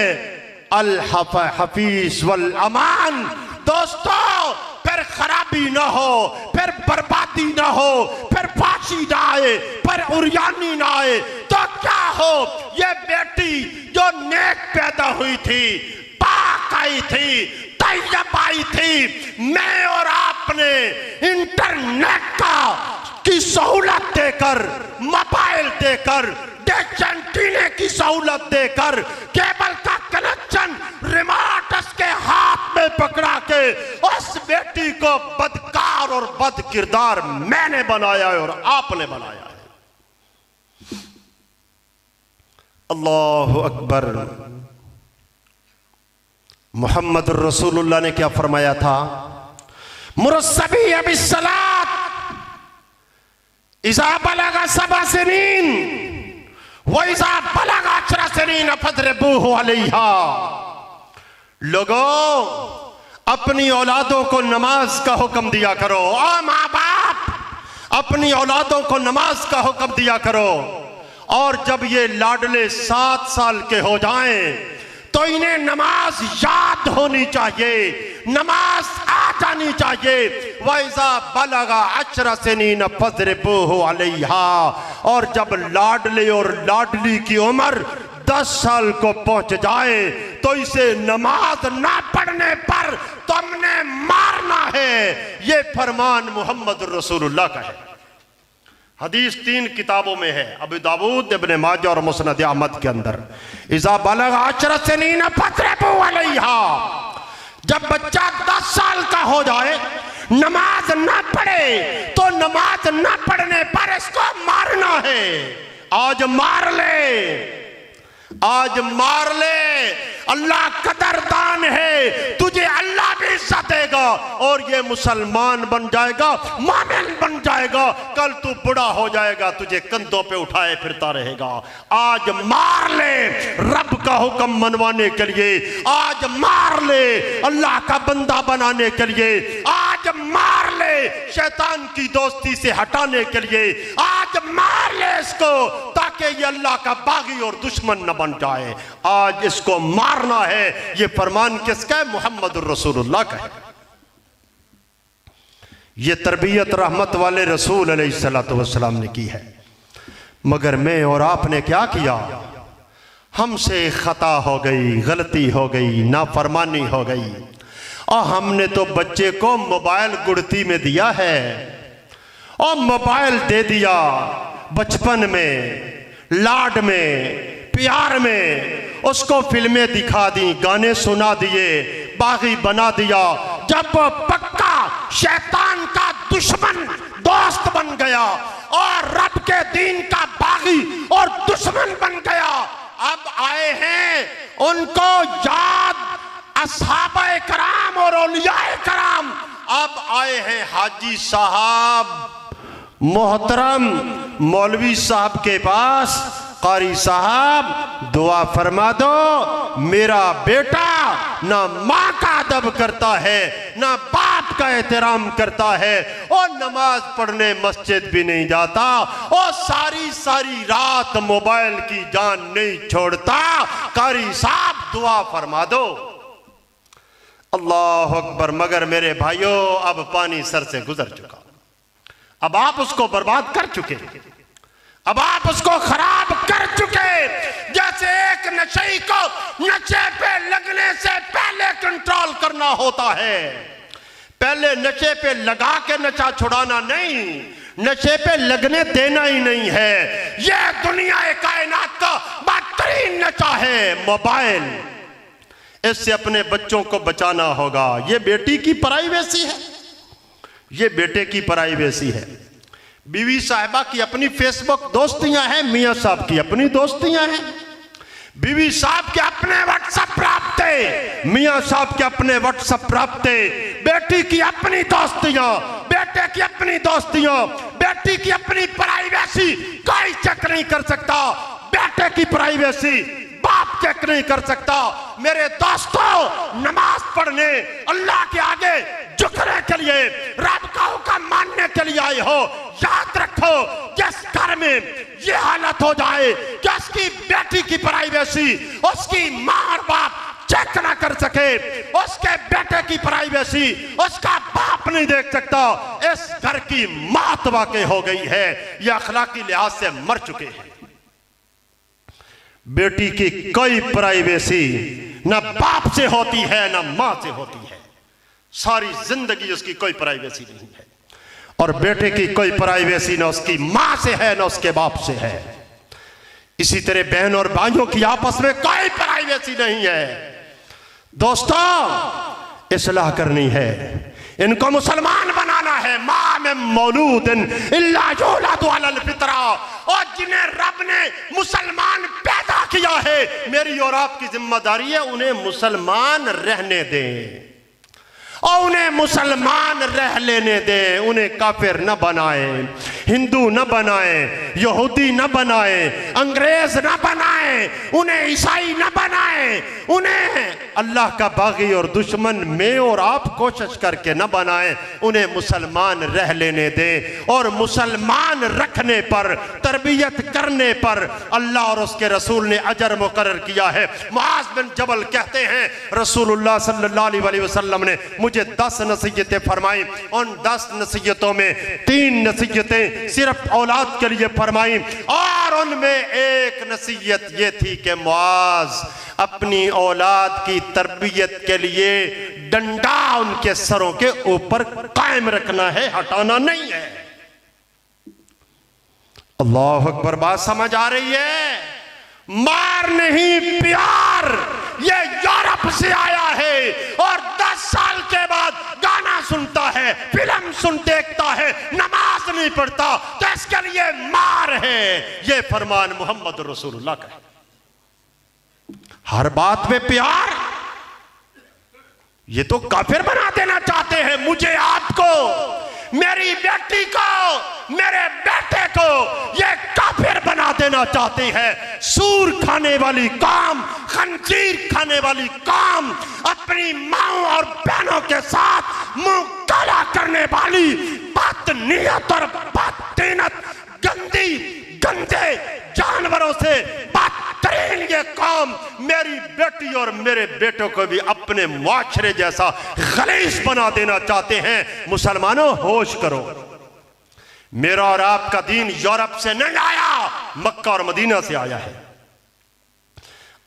अल हफीज वल अमान। दोस्तों, फिर खराबी ना हो, फिर बर्बादी ना हो, फिर फांसी ना आए, फिर उरियानी ना आए, तो क्या हो? ये बेटी जो नेक पैदा हुई थी, पाक आई थी, तैयब आई थी, मैं और आपने इंटरनेट की सहूलत देकर, मोबाइल देकर, डिश एंटीना की सहूलत देकर, केबल का कनेक्शन, रिमोट उसके हाथ में पकड़ा के उस बेटी को बदकार और बद किरदार मैंने बनाया है और आपने बनाया है। अल्लाहु अकबर। मोहम्मद रसूलुल्लाह ने क्या फरमाया था? मुरस्सबी अबिस्सलात इज़ा बलगा सबा सिनीन व इज़ा बलगा अशरा सिनीन फद्रिबूहु अलैहा। लोगों, अपनी औलादों को नमाज का हुक्म दिया करो। ओ माँ बाप, अपनी औलादों को नमाज का हुक्म दिया करो। और जब ये लाडले 7 साल के हो जाएं तो इन्हें नमाज याद होनी चाहिए, नमाज आ जानी चाहिए। वैसा बलगा अशरा सिनीन फद्रिबूहु अलैहा। और जब लाडले और लाडली की उम्र 10 साल को पहुंच जाए तो इसे नमाज ना पढ़ने पर तुमने मारना है। ये फरमान मोहम्मद रसूलुल्लाह का है। हदीस 3 किताबों में है, अबू दाऊद, इब्न माजा और मुस्नद अहमद के अंदर। इज़ा बलगा अशरा सिनीन फद्रिबूहु अलैहा। जब बच्चा 10 साल का हो जाए, नमाज ना पढ़े, तो नमाज ना पढ़ने पर इसको मारना है। आज मार ले, आज मार ले। अल्लाह कदरदान है, तुझे अल्लाह भी इज्जत देगा और ये मुसलमान बन जाएगा, मोमिन बन जाएगा। कल तू बुढ़ा हो जाएगा, तुझे कंधों पे उठाए फिरता रहेगा। आज मार ले रब का हुक्म मनवाने के लिए, आज मार ले अल्लाह का बंदा बनाने के लिए, आज मार ले शैतान की दोस्ती से हटाने के लिए, आज मार ले इसको ताकि ये अल्लाह का बागी और दुश्मन न बन जाए। आज इसको मारना है। ये फरमान किसका है? मोहम्मद रसूलुल्लाह का है। ये तरबियत रहमत वाले रसूल अलैहिस्सलातु वस्सलाम ने की है। मगर मैं और आपने क्या किया? हमसे खता हो गई, गलती हो गई, नाफरमानी हो गई और हमने तो बच्चे को मोबाइल गुड़ती में दिया है और मोबाइल दे दिया बचपन में, लाड में, प्यार में, उसको फिल्में दिखा दी, गाने सुना दिए, बागी बना दिया। जब वो पक्का शैतान का दुश्मन दोस्त बन गया और रब के दीन का बागी और दुश्मन बन गया, अब आए हैं उनको याद असहाबाए कराम और औलियाए कराम। अब आए हैं हाजी साहब मोहतरम मौलवी साहब के पास, कारी साहब दुआ फरमा दो, मेरा बेटा ना माँ का अदब करता है, ना बाप का एहतराम करता है और नमाज पढ़ने मस्जिद भी नहीं जाता और सारी सारी रात मोबाइल की जान नहीं छोड़ता। कारी साहब दुआ फरमा दो। अल्लाह अकबर। मगर मेरे भाइयों, अब पानी सर से गुजर चुका। अब आप उसको बर्बाद कर चुके, अब आप उसको खराब कर चुके। जैसे एक नशे को नशे पे लगने से पहले कंट्रोल करना होता है। पहले नशे पे लगा के नशा छुड़ाना नहीं, नशे पे लगने देना ही नहीं है। यह दुनिया कायनात का बदतरीन नशा है मोबाइल। इससे अपने बच्चों को बचाना होगा। ये बेटी की प्राइवेसी है, ये बेटे की प्राइवेसी है। बीवी साहिबा की अपनी फेसबुक दोस्तियां हैं, मियां साहब की अपनी दोस्तियां हैं। बीवी साहब के अपने व्हाट्सएप राब्ते, मियां साहब के अपने व्हाट्सएप राब्ते। बेटी की अपनी दोस्तियां, बेटे की अपनी दोस्तियां, बेटी की अपनी प्राइवेसी कोई चेक नहीं कर सकता। बेटे की प्राइवेसी बाप चेक नहीं कर सकता। मेरे दोस्तों, नमाज पढ़ने, अल्लाह के आगे झुकने के लिए, रब का हुक्म मानने के लिए आए हो, याद रखो जिस घर में ये हालत हो जाए कि उसकी बेटी की प्राइवेसी उसकी माँ और बाप चेक ना कर सके, उसके बेटे की प्राइवेसी उसका बाप नहीं देख सकता, इस घर की मौत वाकई हो गई है। ये अखलाकी लिहाज से मर चुके हैं। बेटी की कोई प्राइवेसी ना बाप से होती है ना मां से होती है। सारी जिंदगी उसकी कोई प्राइवेसी नहीं है। और बेटे की कोई प्राइवेसी ना उसकी मां से है ना उसके बाप से है। इसी तरह बहन और भाइयों की आपस में कोई प्राइवेसी नहीं है। दोस्तों, इस्लाह करनी है, इनको मुसलमान बनाना है। माँ में मौलूदन इल्ला युलादु अलल फितरा। और जिन्हें रब ने मुसलमान पैदा किया है, मेरी और आपकी जिम्मेदारी है उन्हें मुसलमान रहने दें और उन्हें मुसलमान रह लेने दें। उन्हें काफिर न बनाए, हिंदू न बनाए, यहूदी न बनाए, अंग्रेज न बनाए, उन्हें ईसाई न बनाए, उन्हें अल्लाह का बागी और दुश्मन में और आप कोशिश करके न बनाए। उन्हें मुसलमान रह लेने दें। और मुसलमान रखने पर, तरबियत करने पर अल्लाह और उसके रसूल ने अजर मुकर्रर किया है। मुआज़ बिन जबल कहते हैं, रसूलुल्लाह सल्लल्लाहु अलैहि वसल्लम ने मुझे 10 नसीहतें फरमाई। उन 10 नसीहतों में 3 नसीहतें सिर्फ औलाद के लिए फरमाई और उनमें एक नसीहत ये थी कि मुआज़, अपनी औलाद की तरबियत के लिए डंडा उनके सरों के ऊपर कायम रखना है, हटाना नहीं है। अल्लाह अकबर। बात समझ आ रही है? मार नहीं प्यार, ये यूरोप से आया है और 10 साल के बाद गाना सुनता है, फिल्म देखता है, नमाज नहीं पढ़ता, तो इसके लिए मार है। ये फरमान मोहम्मद रसूलुल्लाह का है। हर बात में प्यार, ये तो काफिर बना देना चाहते हैं मुझे, आपको, मेरी बेटी को, मेरे बेटे को ये काफिर बना देना चाहते हैं। सूर खाने वाली कौम, खंजीर खाने वाली कौम, अपनी माओ और बहनों के साथ मुंह काला करने वाली बदनीयत और बददीनत, गंदी गंदे जानवरों से बदतरीन ये कौम मेरी बेटी और मेरे बेटों को भी अपने मुआशरे जैसा गलीज बना देना चाहते हैं। मुसलमानों होश करो, मेरा और आपका दीन यूरोप से नहीं आया, मक्का और मदीना से आया है।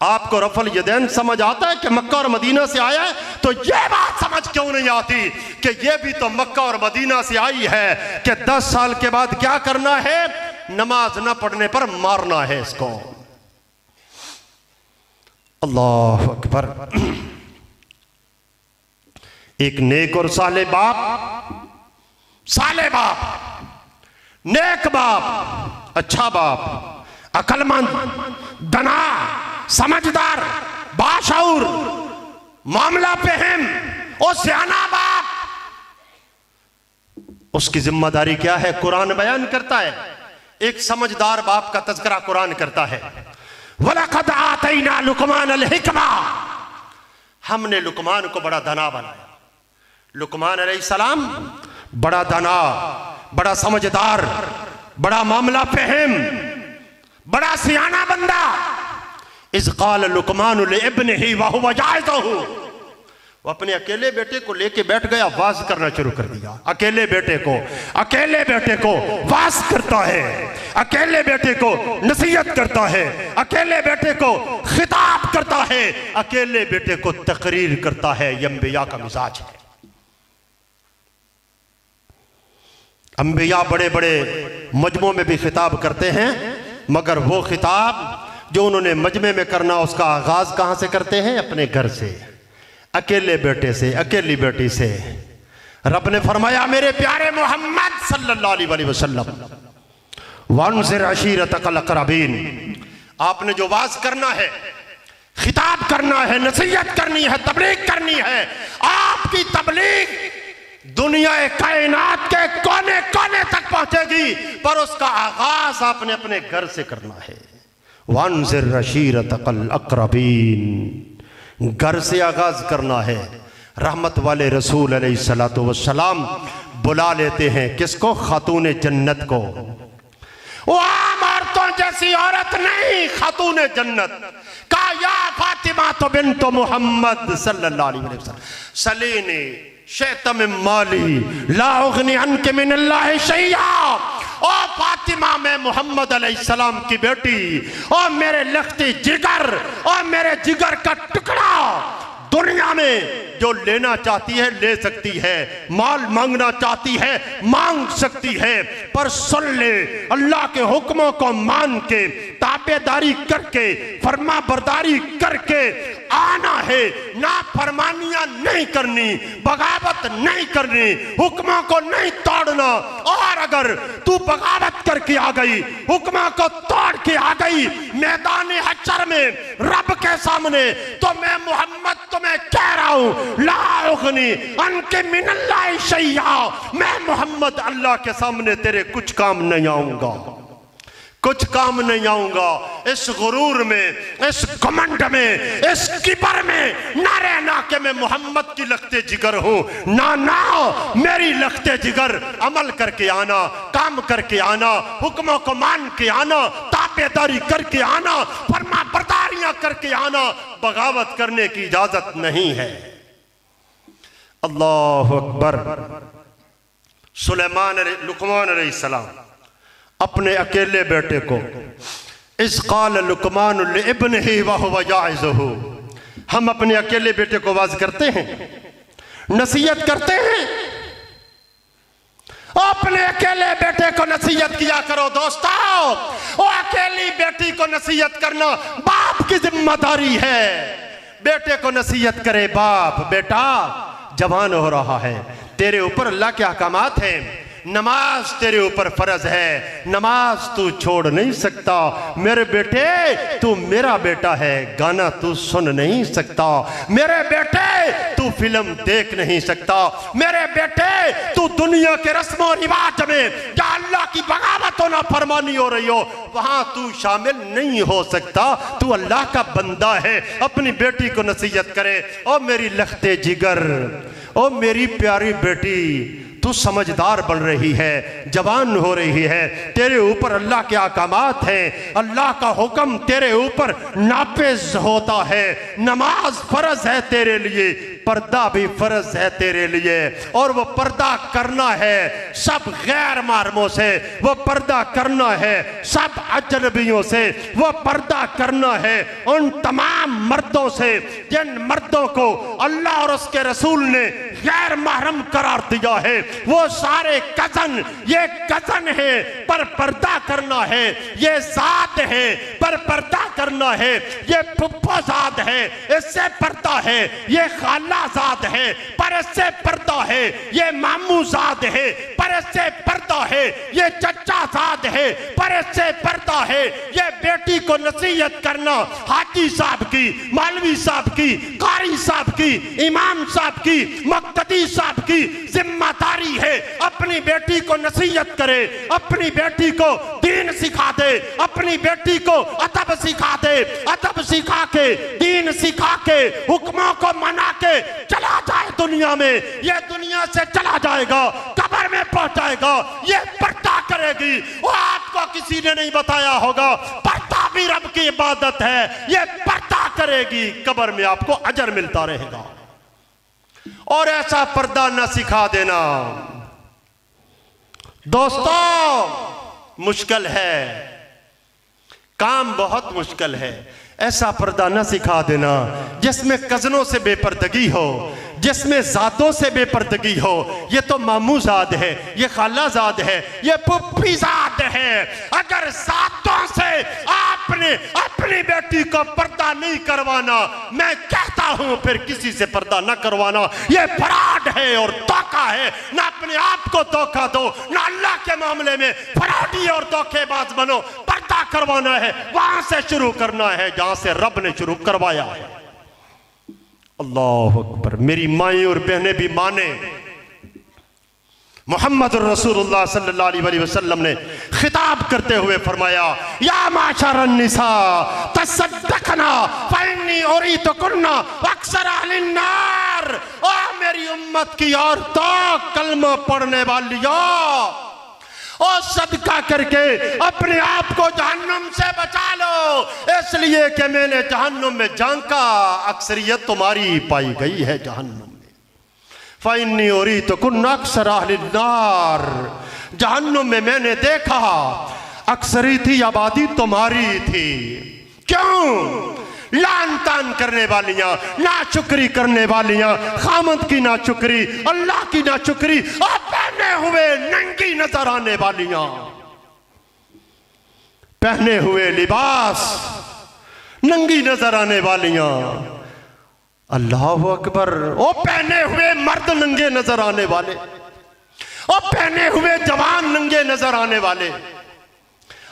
आपको रफल यदैन समझ आता है कि मक्का और मदीना से आया है, तो यह बात समझ क्यों नहीं आती कि यह भी तो मक्का और मदीना से आई है कि 10 साल के बाद क्या करना है, नमाज न पढ़ने पर मारना है इसको। अल्लाह अकबर। एक नेक और साले बाप, साले बाप, नेक बाप, अच्छा बाप, अकलमंद, दना, समझदार, बाशऊर, मामला फहम और सियाना बाप, उसकी जिम्मेदारी क्या है? कुरान बयान करता है। एक समझदार बाप का तज़किरा कुरान करता है, वलक़द आतैना लुक़मान अल हिकमा, हमने लुक़मान को बड़ा दाना बनाया। लुक़मान अलैहिस्सलाम बड़ा दाना, बड़ा समझदार, बड़ा मामला फहम, बड़ा सियाना बंदा। इज़ क़ाल लुक़मान लिइब्निही व हुवा जाइज़ुहु, वो अपने अकेले बेटे को लेके बैठ गया, वाज करना शुरू कर दिया। अकेले बेटे को वाज करता है, अकेले बेटे को नसीहत करता है, अकेले बेटे को खिताब करता है, अकेले बेटे को तकरीर करता है। ये अंबिया का मिजाज है। अंबिया बड़े बड़े मजमों में भी खिताब करते हैं, मगर वो खिताब जो उन्होंने मजमे में करना, उसका आगाज कहां से करते हैं? अपने घर से, अकेले बेटे से, अकेली बेटी से। रब ने फरमाया, मेरे प्यारे मोहम्मद सल्लल्लाहु अलैहि वसल्लम, वअन्ज़िर अशीरतकल अक़रबीन, आपने जो वाज करना है, खिताब करना है, नसीहत करनी है, तबलीग करनी है, आपकी तबलीग दुनिया कायनात के कोने कोने तक पहुंचेगी, पर उसका आगाज आपने अपने घर से करना है। वअन्ज़िर अशीरतकल अक़रबीन, घर से आगाज करना है। रहमत वाले रसूल अलैहिस्सलातु वस्सलाम बुला लेते हैं किसको? खातून जन्नत को। वो आम औरतों जैसी औरत नहीं, खातून जन्नत का। या फातिमा तो बिन्तो मोहम्मद सल्लल्लाहु अलैहि वसल्लम सलीनी शैत मिन माली ला उगनी अन्के मिनल्लाहि शैया। ओ फातिमा, मैं मोहम्मद अलैहिस्सलाम की बेटी, ओ मेरे लखती जिगर, ओ मेरे जिगर का टुकड़ा, दुनिया में जो लेना चाहती है ले सकती है, माल मांगना चाहती है मांग सकती है, पर सुन ले, अल्लाह के हुक्मों को मान के, ताबेदारी करके, फरमा बरदारी करके आना है। ना फरमानियां नहीं करनी, बगावत नहीं करनी, हुक्मों को नहीं तोड़ना। और अगर तू बगावत करके आ गई, हुक्मों को तोड़ के आ गई मैदान हश्र में रब के सामने, तो मैं मोहम्मद तुम्हें कह रहा हूं, ला उगनी अन्के मिनल्लाहि शैया, मैं मोहम्मद अल्लाह के सामने तेरे कुछ काम नहीं आऊंगा, कुछ काम नहीं आऊंगा। इस गुरूर में, इस घमंड में, इस किबर में ना रहना कि मैं मोहम्मद की लखते जिगर हूं। ना ना, मेरी लखते जिगर अमल करके आना, काम करके आना, हुक्मों को मान के आना, ताबेदारी करके आना, फरमा बरदारियां करके आना, बगावत करने की इजाजत नहीं है। अल्लाह अकबर। लुक़मान अलैहिस्सलाम अपने अकेले बेटे को, इस क़ाल लुक़मान लिइब्निही व हुवा जाइज़ुहु, हम अपने अकेले बेटे को वाज करते हैं, नसीहत करते हैं। अपने अकेले बेटे को नसीहत किया करो दोस्तों। वो अकेली बेटी को नसीहत करना बाप की जिम्मेदारी है। बेटे को नसीहत करे बाप, बेटा जवान हो रहा है, तेरे ऊपर अल्लाह के अहकामात हैं, नमाज तेरे ऊपर फर्ज है, नमाज तू छोड़ नहीं सकता। मेरे बेटे तू मेरा बेटा है, गाना तू सुन नहीं सकता। मेरे बेटे तू फिल्म देख नहीं सकता। मेरे बेटे तू दुनिया के रस्मों रिवाज में जहां अल्लाह की बगावत होना फरमानी हो रही हो वहां तू शामिल नहीं हो सकता। तू अल्लाह का बंदा है। अपनी बेटी को नसीहत करे, ओ मेरी लखते जिगर, ओ मेरी प्यारी बेटी, तू समझदार बन रही है, जवान हो रही है, तेरे ऊपर अल्लाह के अहकामात हैं, अल्लाह का हुक्म तेरे ऊपर नाफिज होता है। नमाज फर्ज है तेरे लिए, पर्दा भी फर्ज है तेरे लिए, और वो पर्दा करना है सब गैर महरमों से, वो पर्दा करना है सब अजनबियों से, वो पर्दा करना है उन तमाम मर्दों से जिन मर्दों को अल्लाह और उसके रसूल ने गैर महरम करार दिया है। वो सारे कजन, ये कजन है पर पर्दा करना है, ये जात है पर पर्दा करना है, ये फुफ्फो जात है इससे पर्दा है, ये खाला जात है पर इससे पर्दा है, ये मामू जात है पर इससे पर्दा है, ये चचा जात है पर इससे पर्दा है। ये बेटी को नसीहत करना हाजी साहब की, मौलवी साहब की, कारी साहब की, इमाम साहब की, मुक्तदी साहब की जिम्मेदारी है। अपनी बेटी को नसीहत करे, अपनी बेटी को दीन सिखा दे, अपनी बेटी को अदब सिखा दे, अदब सिखा के दीन सिखा के हुक्मों को मना के चला जाए दुनिया में। ये दुनिया से चला जाएगा, कब्र में पहुंचाएगा, ये पर्दा करेगी। वो आपको किसी ने नहीं बताया होगा, पर्दा भी रब की इबादत है, ये पर्दा करेगी, कब्र में आपको अजर मिलता रहेगा। और ऐसा पर्दा न सिखा देना दोस्तों मुश्किल है, काम बहुत मुश्किल है। ऐसा पर्दा न सिखा देना जिसमें कजनों से बेपर्दगी हो, जिसमें जातों से बेपर्दगी हो। ये तो मामू जात है, ये खाला जात है, ये पुप्पी जात है। अगर जातों से आपने अपनी बेटी को पर्दा नहीं करवाना, मैं कहता हूं फिर किसी से पर्दा न करवाना। ये फ्रॉड है और धोखा है। ना अपने आप को धोखा दो, ना अल्लाह के मामले में फ्रॉडी और धोखेबाज बनो। पर्दा करवाना है वहां से शुरू करना है जहां से रब ने शुरू करवाया है। अल्लाह अकबर। मेरी माएं और बहनें भी माने, मोहम्मद रसूलुल्लाह सल्लल्लाहु अलैहि वसल्लम ने खिताब करते हुए फरमाया, या माशरन निसा तसद्दकना फइन्नी उरीतुकुन्ना अक्सर अहलिन नार। ओ मेरी उम्मत की औरतों, कलमा पढ़ने वालियों, और सदका करके अपने आप को जहन्नुम से बचा लो, इसलिए कि मैंने जहन्नुम में झांका, अक्सरियत तुम्हारी पाई गई है जहन्नुम में। फ़इन्नी उरीतुकुन्ना अक्सर अहलिन नार, जहन्नुम में मैंने देखा अक्सरी आबादी तुम्हारी थी। क्यों? लान तान करने वालियां, नाशुक्री करने वालियां, खामद की नाशुक्री, अल्लाह की नाशुक्री, और पहने हुए नंगी नजर आने वालियां, पहने हुए लिबास नंगी नजर आने वालियां। अल्लाह अकबर। ओ पहने हुए मर्द नंगे नजर आने वाले, और पहने हुए जवान नंगे नजर आने वाले।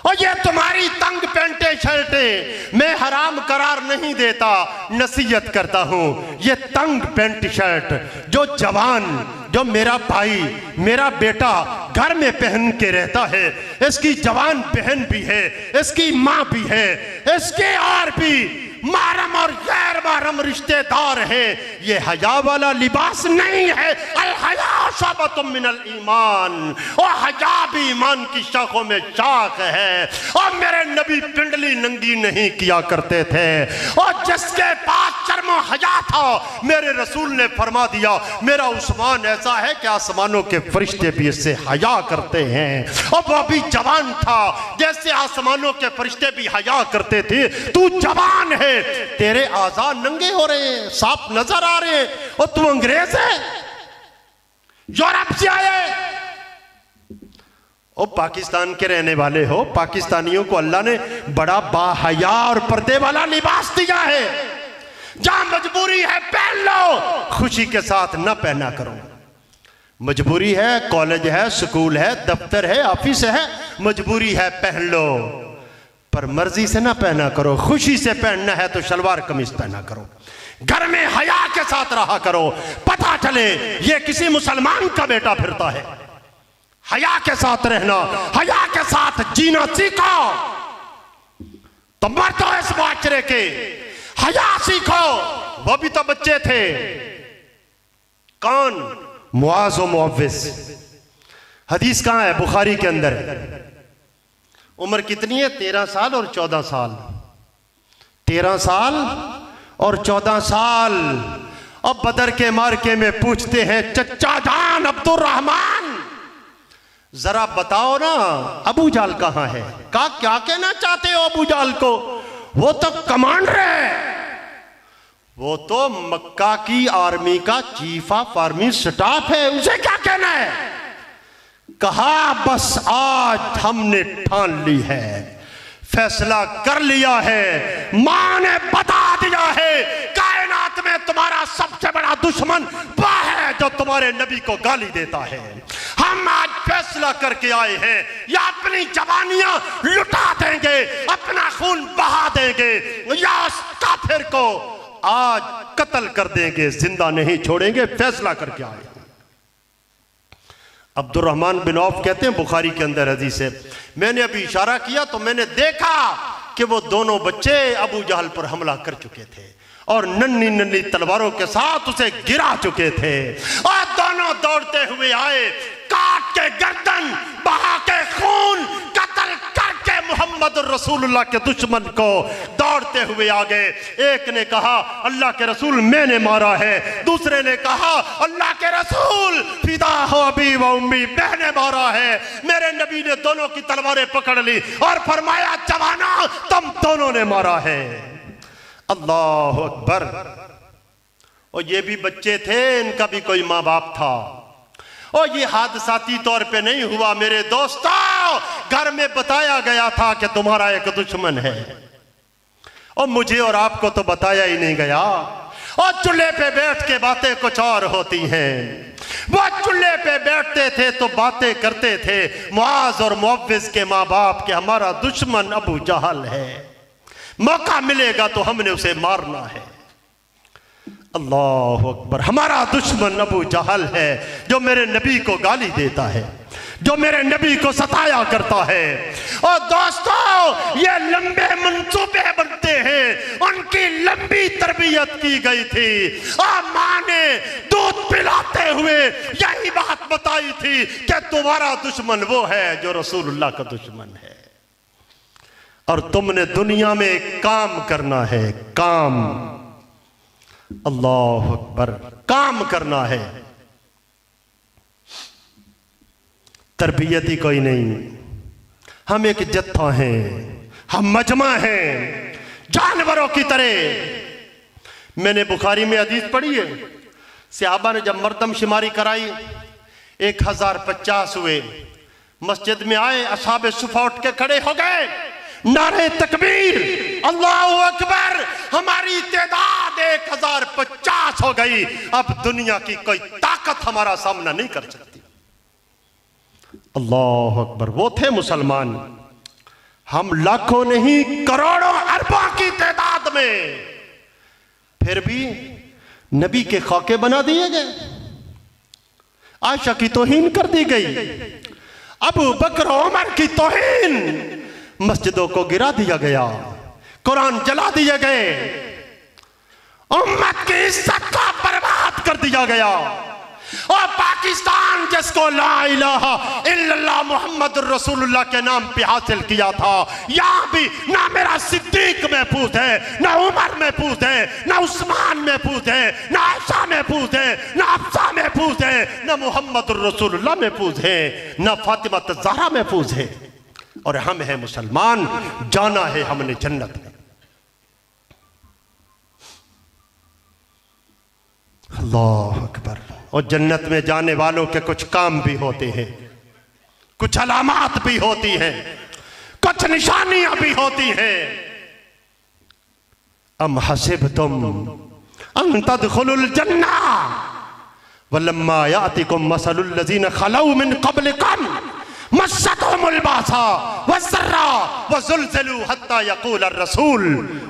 और ये तुम्हारी तंग पैंटें शर्टें मैं हराम करार नहीं देता, नसीहत करता हूं। ये तंग पैंट शर्ट जो जवान, जो मेरा भाई, मेरा बेटा घर में पहन के रहता है, इसकी जवान बहन भी है, इसकी माँ भी है, इसके और भी महरम और गैर महरम रिश्तेदार हैं। ये हया वाला लिबास नहीं है। अल हया शअबतुम मिनल ईमान, और हया भी ईमान की शाखों में शाख है। और मेरे नबी पिंडली नंगी नहीं किया करते थे, और जिसके पास शर्म हया था मेरे रसूल ने फरमा दिया, मेरा उस्मान ऐसा है कि आसमानों के फरिश्ते भी इससे हया करते हैं। और वो भी जवान था, जैसे आसमानों के फरिश्ते भी हया करते थे। तू जवान है, तेरे आज़ा नंगे हो रहे हैं, साफ नजर आ रहे हैं, और तू अंग्रेज है, यूरोप से आए, और पाकिस्तान के रहने वाले हो। पाकिस्तानियों को अल्लाह ने बड़ा बाहया और पर्दे वाला लिबास दिया है। जहां मजबूरी है पहन लो, खुशी के साथ न पहना करो। मजबूरी है, कॉलेज है, स्कूल है, दफ्तर है, ऑफिस है, मजबूरी है, पहन लो, पर मर्जी से ना पहना करो। खुशी से पहनना है तो शलवार कमीज पहना करो। घर में हया के साथ रहा करो, पता चले ये किसी मुसलमान का बेटा फिरता है। हया के साथ रहना, हया के साथ जीना सीखो। तो मर्द हो इस माशरे के, हया सीखो। वो भी तो बच्चे थे। कौन? मुआज़ व मुअव्विज़। हदीस कहां है? बुखारी के अंदर। उम्र कितनी है? 13 साल और 14 साल। 13 साल और 14 साल। अब बदर के मार्के में पूछते हैं, चचा जान अब्दुर्रहमान, जरा बताओ ना अबू जाल कहां है? क्या कहना चाहते हो अबू जाल को? वो तो कमांडर है, वो तो मक्का की आर्मी का चीफ ऑफ आर्मी स्टाफ है, उसे क्या कहना है? कहा बस आज हमने ठान ली है, फैसला कर लिया है, मां ने बता दिया है कायनात में तुम्हारा सबसे बड़ा दुश्मन वह है जो तुम्हारे नबी को गाली देता है। हम आज फैसला करके आए हैं, या अपनी जवानियां लुटा देंगे, अपना खून बहा देंगे, या उस काफिर को आज कत्ल कर देंगे, जिंदा नहीं छोड़ेंगे। फैसला करके आए। अब्दुर्रहमान बिन औफ कहते हैं, बुखारी के अंदर हदीस है, मैंने अभी इशारा किया तो मैंने देखा कि वो दोनों बच्चे अबू जहल पर हमला कर चुके थे और नन्ही नन्ही तलवारों के साथ उसे गिरा चुके थे, और दोनों दौड़ते हुए आए, काट के गर्दन, बहा के खून, कत्ल करके मोहम्मद रसूलुल्लाह के दुश्मन को दौड़ते हुए आ गए। एक ने कहा अल्लाह के रसूल मैंने मारा है, दूसरे ने कहा अल्लाह के रसूल फिदा हो अबी व उम्मी, मैंने मारा है। मेरे नबी ने दोनों की तलवारें पकड़ ली और फरमाया जवाना तुम दोनों ने मारा है। अल्लाह अकबर। और ये भी बच्चे थे, इनका भी कोई माँ बाप था, और ये हादसाती तौर पे नहीं हुआ मेरे दोस्तों। घर में बताया गया था कि तुम्हारा एक दुश्मन है, और मुझे और आपको तो बताया ही नहीं गया। और चूल्हे पे बैठ के बातें कुछ और होती हैं। वो चूल्हे पे बैठते थे तो बातें करते थे मुआज़ और मुअव्विज़ के माँ बाप के, हमारा दुश्मन अबू जहल है, मौका मिलेगा तो हमने उसे मारना है। अल्लाह अकबर। हमारा दुश्मन अबू जहल है जो मेरे नबी को गाली देता है, जो मेरे नबी को सताया करता है। और दोस्तों ये लंबे मंसूबे बनते हैं, उनकी लंबी तरबियत की गई थी, और मां ने दूध पिलाते हुए यही बात बताई थी कि तुम्हारा दुश्मन वो है जो रसूलुल्लाह का दुश्मन है, और तुमने दुनिया में काम करना है, काम। अल्लाह अकबर। काम करना है, तरबियत ही कोई नहीं। हम एक जत्था हैं, हम मजमा हैं, जानवरों की तरह। मैंने बुखारी में हदीस पढ़ी है, सहाबा ने जब मर्दमशुमारी कराई 1050 हुए, मस्जिद में आए, असहाबे सुफा उठ के खड़े हो गए, नारे तकबीर, अल्लाहु अकबर, हमारी तादाद 1050 हो गई, अब दुनिया की कोई ताकत हमारा सामना नहीं कर सकती। अल्लाह अकबर। वो थे मुसलमान, हम लाखों नहीं करोड़ों अरबों की तादाद में, फिर भी नबी के खाके बना दिए गए, आयशा की तौहीन कर दी गई, अबू बकर उमर की तौहीन, मस्जिदों को गिरा दिया गया, कुरान जला दिए गए, उम्मत की इज्जत को बर्बाद कर दिया गया। और पाकिस्तान जिसको ला इलाहा इल्लल्लाह मुहम्मद रसूलुल्लाह के नाम पे हासिल किया था, यहां भी ना मेरा सिद्दीक महफूज है, ना उमर महफूज है, ना उस्मान महफूज है, ना आयशा महफूज है, ना हफ्सा महफूज है, ना मुहम्मद रसूलुल्लाह महफूज है, ना फातिमा ज़हरा महफूज है। और हम हैं मुसलमान, जाना है हमने जन्नत में। अल्लाह अकबर। और जन्नत में जाने वालों के कुछ काम भी होते हैं, कुछ अलामात भी होती हैं, कुछ निशानियां भी होती हैं। अम हसिबतुम अन तदखुलुल जन्नह वल्लम्मा यातिकुम मसलुल लज़ीना खलौ मिन क़ब्लिकुम मस्सतहुमुल बासा वज़र्रा वज़ुलज़िलू हत्ता यक़ूल अर्रसूल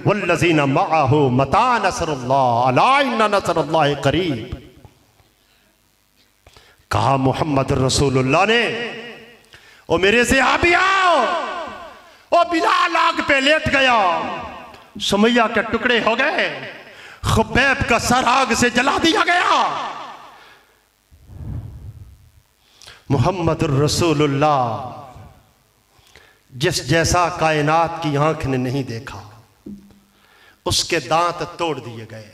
वल्लज़ीना मअहू मता नसरुल्लाह अला इन्ना नसरुल्लाहि क़रीब। कहा मोहम्मद रसूलुल्लाह ने, ओ मेरे सहाबी आओ, ओ बिलाल आग पे लेट गया, सुमैया के टुकड़े हो गए, खुबैब का सर आग से जला दिया गया। मोहम्मद रसूलुल्लाह जिस जैसा कायनात की आंख ने नहीं देखा, उसके दांत तोड़ दिए गए।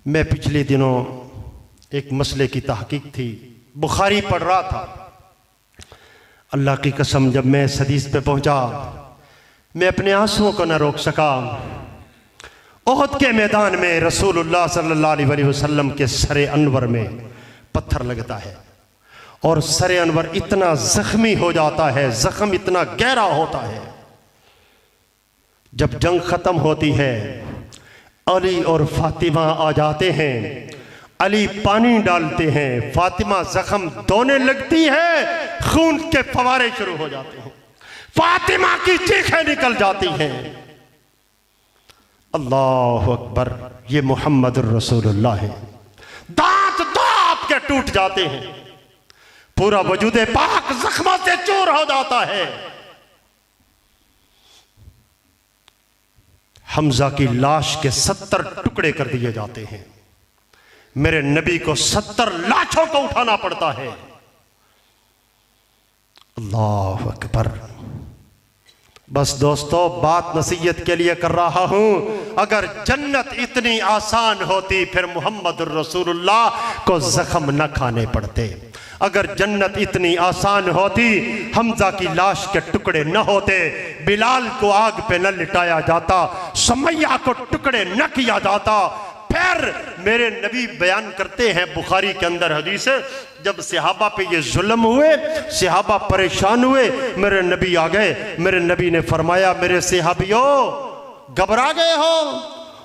मैं पिछले दिनों एक मसले की तहकीक थी, बुखारी पढ़ रहा था। अल्लाह की कसम, जब मैं इस हदीस पे पहुंचा, मैं अपने आंसुओं को न रोक सका। ओहद के मैदान में रसूलुल्लाह सल्लल्लाहु अलैहि वसल्लम के सरे अनवर में पत्थर लगता है और सरे अनवर इतना जख्मी हो जाता है, जख्म इतना गहरा होता है। जब जंग खत्म होती है, अली और फातिमा आ जाते हैं, अली पानी डालते हैं, फातिमा जख्म धोने लगती है, खून के फवारे शुरू हो जाते हैं, फातिमा की चीखें निकल जाती हैं। अल्लाह अकबर, ये मोहम्मद रसूलुल्लाह है। दांत दो आपके टूट जाते हैं, पूरा वजूद पाक जख्मों से चूर हो जाता है। हमजा की लाश के 70 टुकड़े कर दिए जाते हैं। मेरे नबी को 70 लाशों को उठाना पड़ता है। अल्लाह अकबर। बस दोस्तों, बात नसीहत के लिए कर रहा हूं। अगर जन्नत इतनी आसान होती फिर मोहम्मद रसूलुल्लाह को जख्म न खाने पड़ते। अगर जन्नत इतनी आसान होती, हमजा की लाश के टुकड़े न होते, बिलाल को आग पे न लिटाया जाता, सुमैया को टुकड़े न किया जाता। फिर मेरे नबी बयान करते हैं बुखारी के अंदर हदीस, जब सहाबा पे ये जुल्म हुए, सहाबा परेशान हुए, मेरे नबी आ गए। मेरे नबी ने फरमाया, मेरे सहाबियों घबरा गए हो,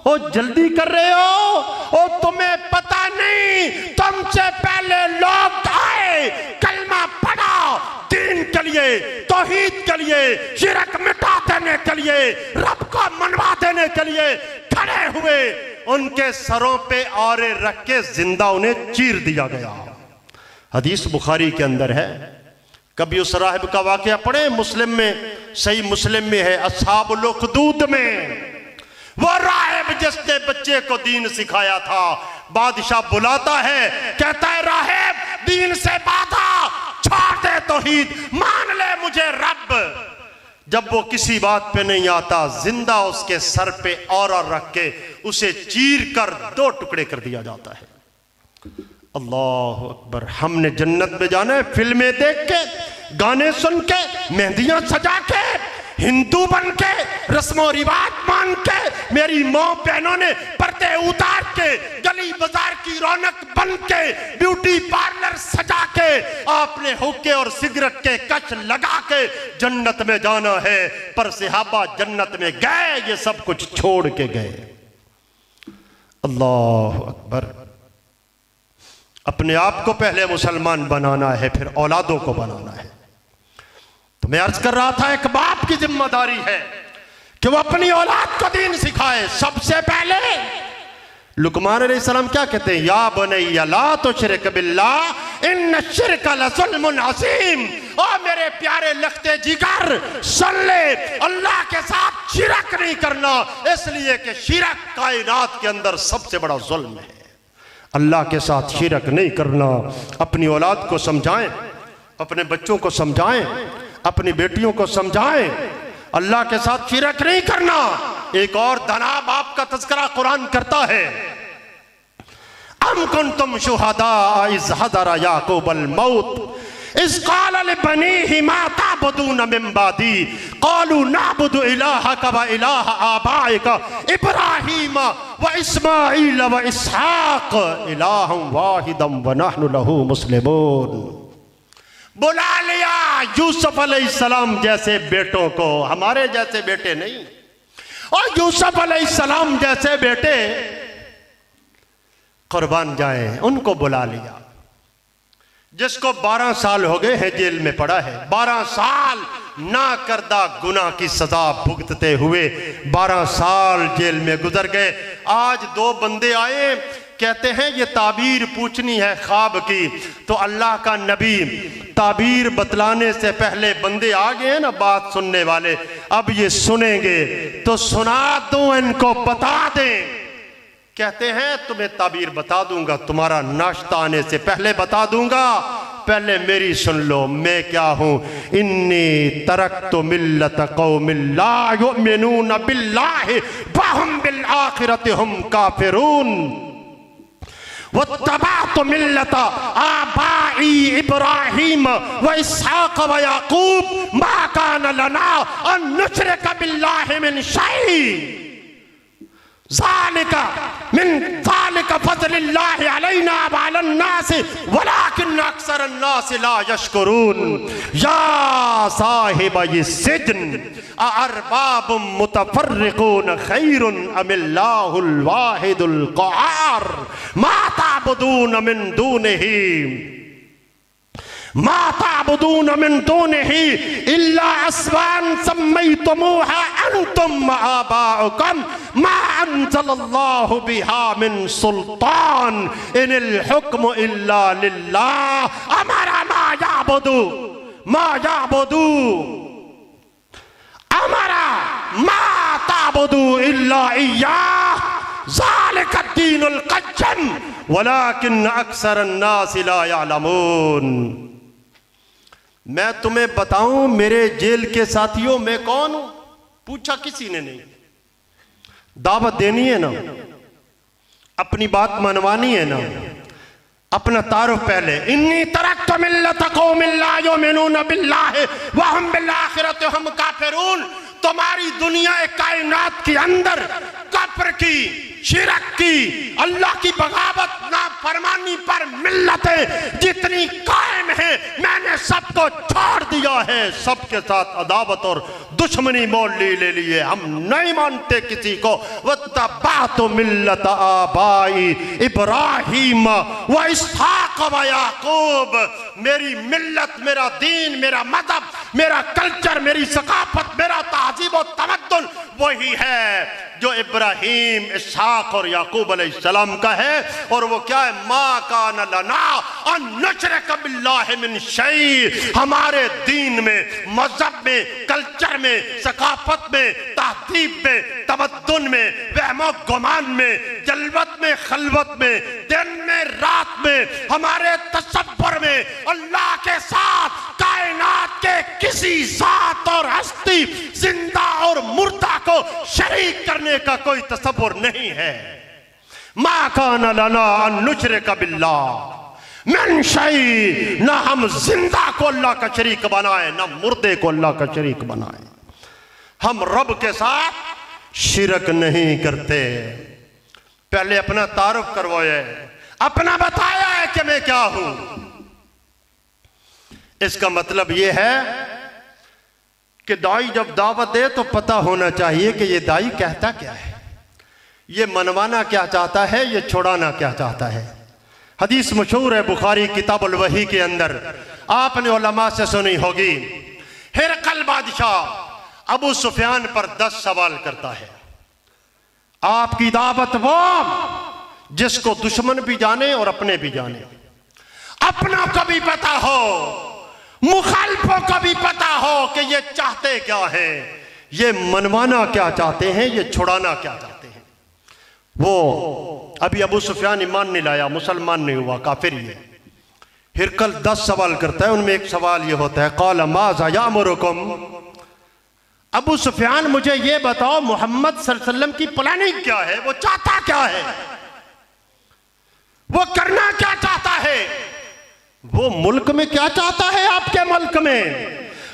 ओ जल्दी कर रहे हो, ओ तुम्हें पता नहीं तुमसे पहले लोग आए, कलमा पढ़ा, दीन के लिए, तौहीद के लिए, शिरक मिटा देने के लिए, रब को मनवा देने के लिए खड़े हुए। उनके सरों पे औरे रख के जिंदा उन्हें चीर दिया गया। हदीस बुखारी के अंदर है। कभी उस राहिब का वाकया पढ़े, मुस्लिम में, सही मुस्लिम में है, अस्हाबुल उखदूद में। वो राहिब जिसने बच्चे को दीन सिखाया था, बादशाह बुलाता है, कहता है राहिब दीन से बाधा, छोड़ दे तौहीद, मान ले मुझे रब। जब वो किसी बात पे नहीं आता, जिंदा उसके सर पे और रख के उसे चीर कर 2 टुकड़े कर दिया जाता है। अल्लाह अकबर। हमने जन्नत में जाना है फिल्में देख के, गाने सुन के, मेहंदियां सजा के, हिंदू बन के, रस्मों रिवाज मान के, मेरी माँ बहनों ने पर्दे उतार के, गली बाजार की रौनक बन के, ब्यूटी पार्लर सजा के, आपने हुक्के और सिगरेट के कच लगा के जन्नत में जाना है। पर सहाबा जन्नत में गए, ये सब कुछ छोड़ के गए। अल्लाह अकबर। अपने आप को पहले मुसलमान बनाना है, फिर औलादों को बनाना है। तो मैं अर्ज कर रहा था, एक बाप की जिम्मेदारी है कि वो अपनी औलाद को दीन सिखाए। सबसे पहले लुकमान अलैहिस्सलाम क्या कहते हैं, या बनैया ला तुश्रिक बिल्लाह इन्न शिर्क लज़ुल्मुन अज़ीम। ओ मेरे प्यारे लख्ते जिगर, सुन ले, अल्लाह के साथ शिरक नहीं करना, इसलिए कि शिरक कायनात के अंदर सबसे बड़ा जुल्म है। अल्लाह के साथ शिरक नहीं करना। अपनी औलाद को समझाएं, अपने बच्चों को समझाएं, अपनी बेटियों को समझाएं, अल्लाह के साथ शिरक नहीं करना। एक और धना बाप का तज़किरा कुरान करता है, अम कुंतुम शुहदा इज़ हदरा याकूबल मौत इज़ क़ाल लिबनीहि मा तअबुदून मिन बादी क़ालू नअबुदु इलाहक व इलाह आबाइक इब्राहीम व इस्माईल व इसहाक इलाहम वाहिदम व नहनु लहू मुस्लिमून। बुला लिया यूसुफ अलैहिस्सलाम जैसे बेटों को, हमारे जैसे बेटे नहीं। और यूसुफ अलैहिस्सलाम जैसे बेटे कुर्बान जाएं, उनको बुला लिया। जिसको 12 साल हो गए हैं जेल में पड़ा है, 12 साल ना करदा गुनाह की सजा भुगतते हुए 12 साल जेल में गुजर गए। आज 2 बंदे आए, कहते हैं ये ताबीर पूछनी है ख्वाब की। तो अल्लाह का नबी ताबीर बतलाने से पहले बंदे आ गए हैं ना बात सुनने वाले, अब ये सुनेंगे तो सुना दूं, इनको बता दें। कहते हैं तुम्हें ताबीर बता दूंगा, तुम्हारा नाश्ता आने से पहले बता दूंगा, पहले मेरी सुन लो मैं क्या हूं। इन्नी तरक्तु मिल्लत कौमिन ला युमिनून बिल्लाहि व हुम बिल आखिरति हुम काफिरून वत्तबअतु मिल्लत आबाई इब्राहीम व इसहाक व याकूब मा कान लना अन नुशरिक बिल्लाहि मिन शै ज़ालिका फ़ज़लिल्लाहि अलैना व अलन्नास वलाकिन अक्सरन्नास ला यशकुरून। या साहिबय सिजन अअरबाबुम मुतफ़र्रिक़ून खैरुन अमिल्लाहुल वाहिदुल क़हार मा ताबुदून मिन दूनिही इल्ला अस्वान सम्मैतुमूहा अंतुम व आबाउकुम मा अंज़लल्लाहु बिहा मिन सुल्तान इनिल हुक्मु इल्ला लिल्लाह अमरा मा याबुदू अमरा मा ताबुदू इल्ला इय्याह ज़ालिका दीनुल क़य्यिम वलाकिन अक्सरन्नास ला यअलमून। मैं तुम्हें बताऊं मेरे जेल के साथियों मैं कौन हूं? पूछा किसी ने नहीं। दावत देनी है ना, अपनी बात मनवानी है ना, अपना तारुफ पहले। इन्नी तरक्तु मिल्लत कौमिन ला युमिनून बिल्लाहि व हुम बिल आखिरति हुम काफिरून। तुम्हारी दुनिया कायनात के अंदर कब्र की, शिरक की, अल्लाह की बगावत नाफरमानी पर मिल्लतें जितनी कायम है मैंने सबको छोड़ दिया है, सबके साथ अदावत और दुश्मनी मोल ले लिए। हम नहीं मानते किसी को। वत्तबअतु मिल्लत आबाई इब्राहीम व इसहाक व याकूब। मेरी मिल्लत, मेरा दीन, मेरा मजहब, मेरा कल्चर, मेरी सकाफत, मेरा तहजीब और तमद्दुन वही है जो इब्राहीम, इसहाक और याकूब अलैहिस्सलाम का है। और वो क्या है? मा कान लना अन नुशरिक बिल्लाहि मिन शै। हमारे दीन में, मजहब में, कल्चर में, सकाफत में, तहजीब में, तमद्दुन में, वहमो गुमान में, जलवत में, खलवत में, दिन में, रात में, हमारे तसव्वुर में अल्लाह के साथ कायनात के किसी जात और हस्ती, जिंदा और मुर्दा को शरीक करने का कोई तसव्वुर नहीं है। मा कान लना अन नुशरिक बिल्लाह मिन शै। ना हम जिंदा को अल्लाह का शरीक बनाए, ना मुर्दे को अल्लाह का शरीक बनाए। हम रब के साथ शिरक नहीं करते। पहले अपना तारुफ करवाया, अपना बताया है कि मैं क्या हूं। इसका मतलब यह है कि दाई जब दावत दे तो पता होना चाहिए कि ये दाई कहता क्या है, ये मनवाना क्या चाहता है, ये छुड़ाना क्या चाहता है। हदीस मशहूर है बुखारी किताबुल वही के अंदर, आपने उलमा से सुनी होगी। हिरकल बादशाह अबू सुफियान पर 10 सवाल करता है। आपकी दावत वो जिसको दुश्मन भी जाने और अपने भी जाने, अपनों को भी पता हो, मुखालिफों को भी पता हो कि ये चाहते क्या है, ये मनवाना क्या चाहते हैं, ये छुड़ाना क्या चाहते हैं। वो अभी अबू सुफियान ईमान नहीं लाया, मुसलमान नहीं हुआ, काफिर ही है। हिरकल 10 सवाल करता है, उनमें एक सवाल ये होता है, क़ाल माज़ा यामुरुकुम। अबू सुफियान मुझे ये बताओ मोहम्मद सल्लल्लाहु अलैहि वसल्लम की प्लानिंग क्या है, वो चाहता क्या है, वो करना क्या चाहता है, वो मुल्क में क्या चाहता है, आपके मुल्क में।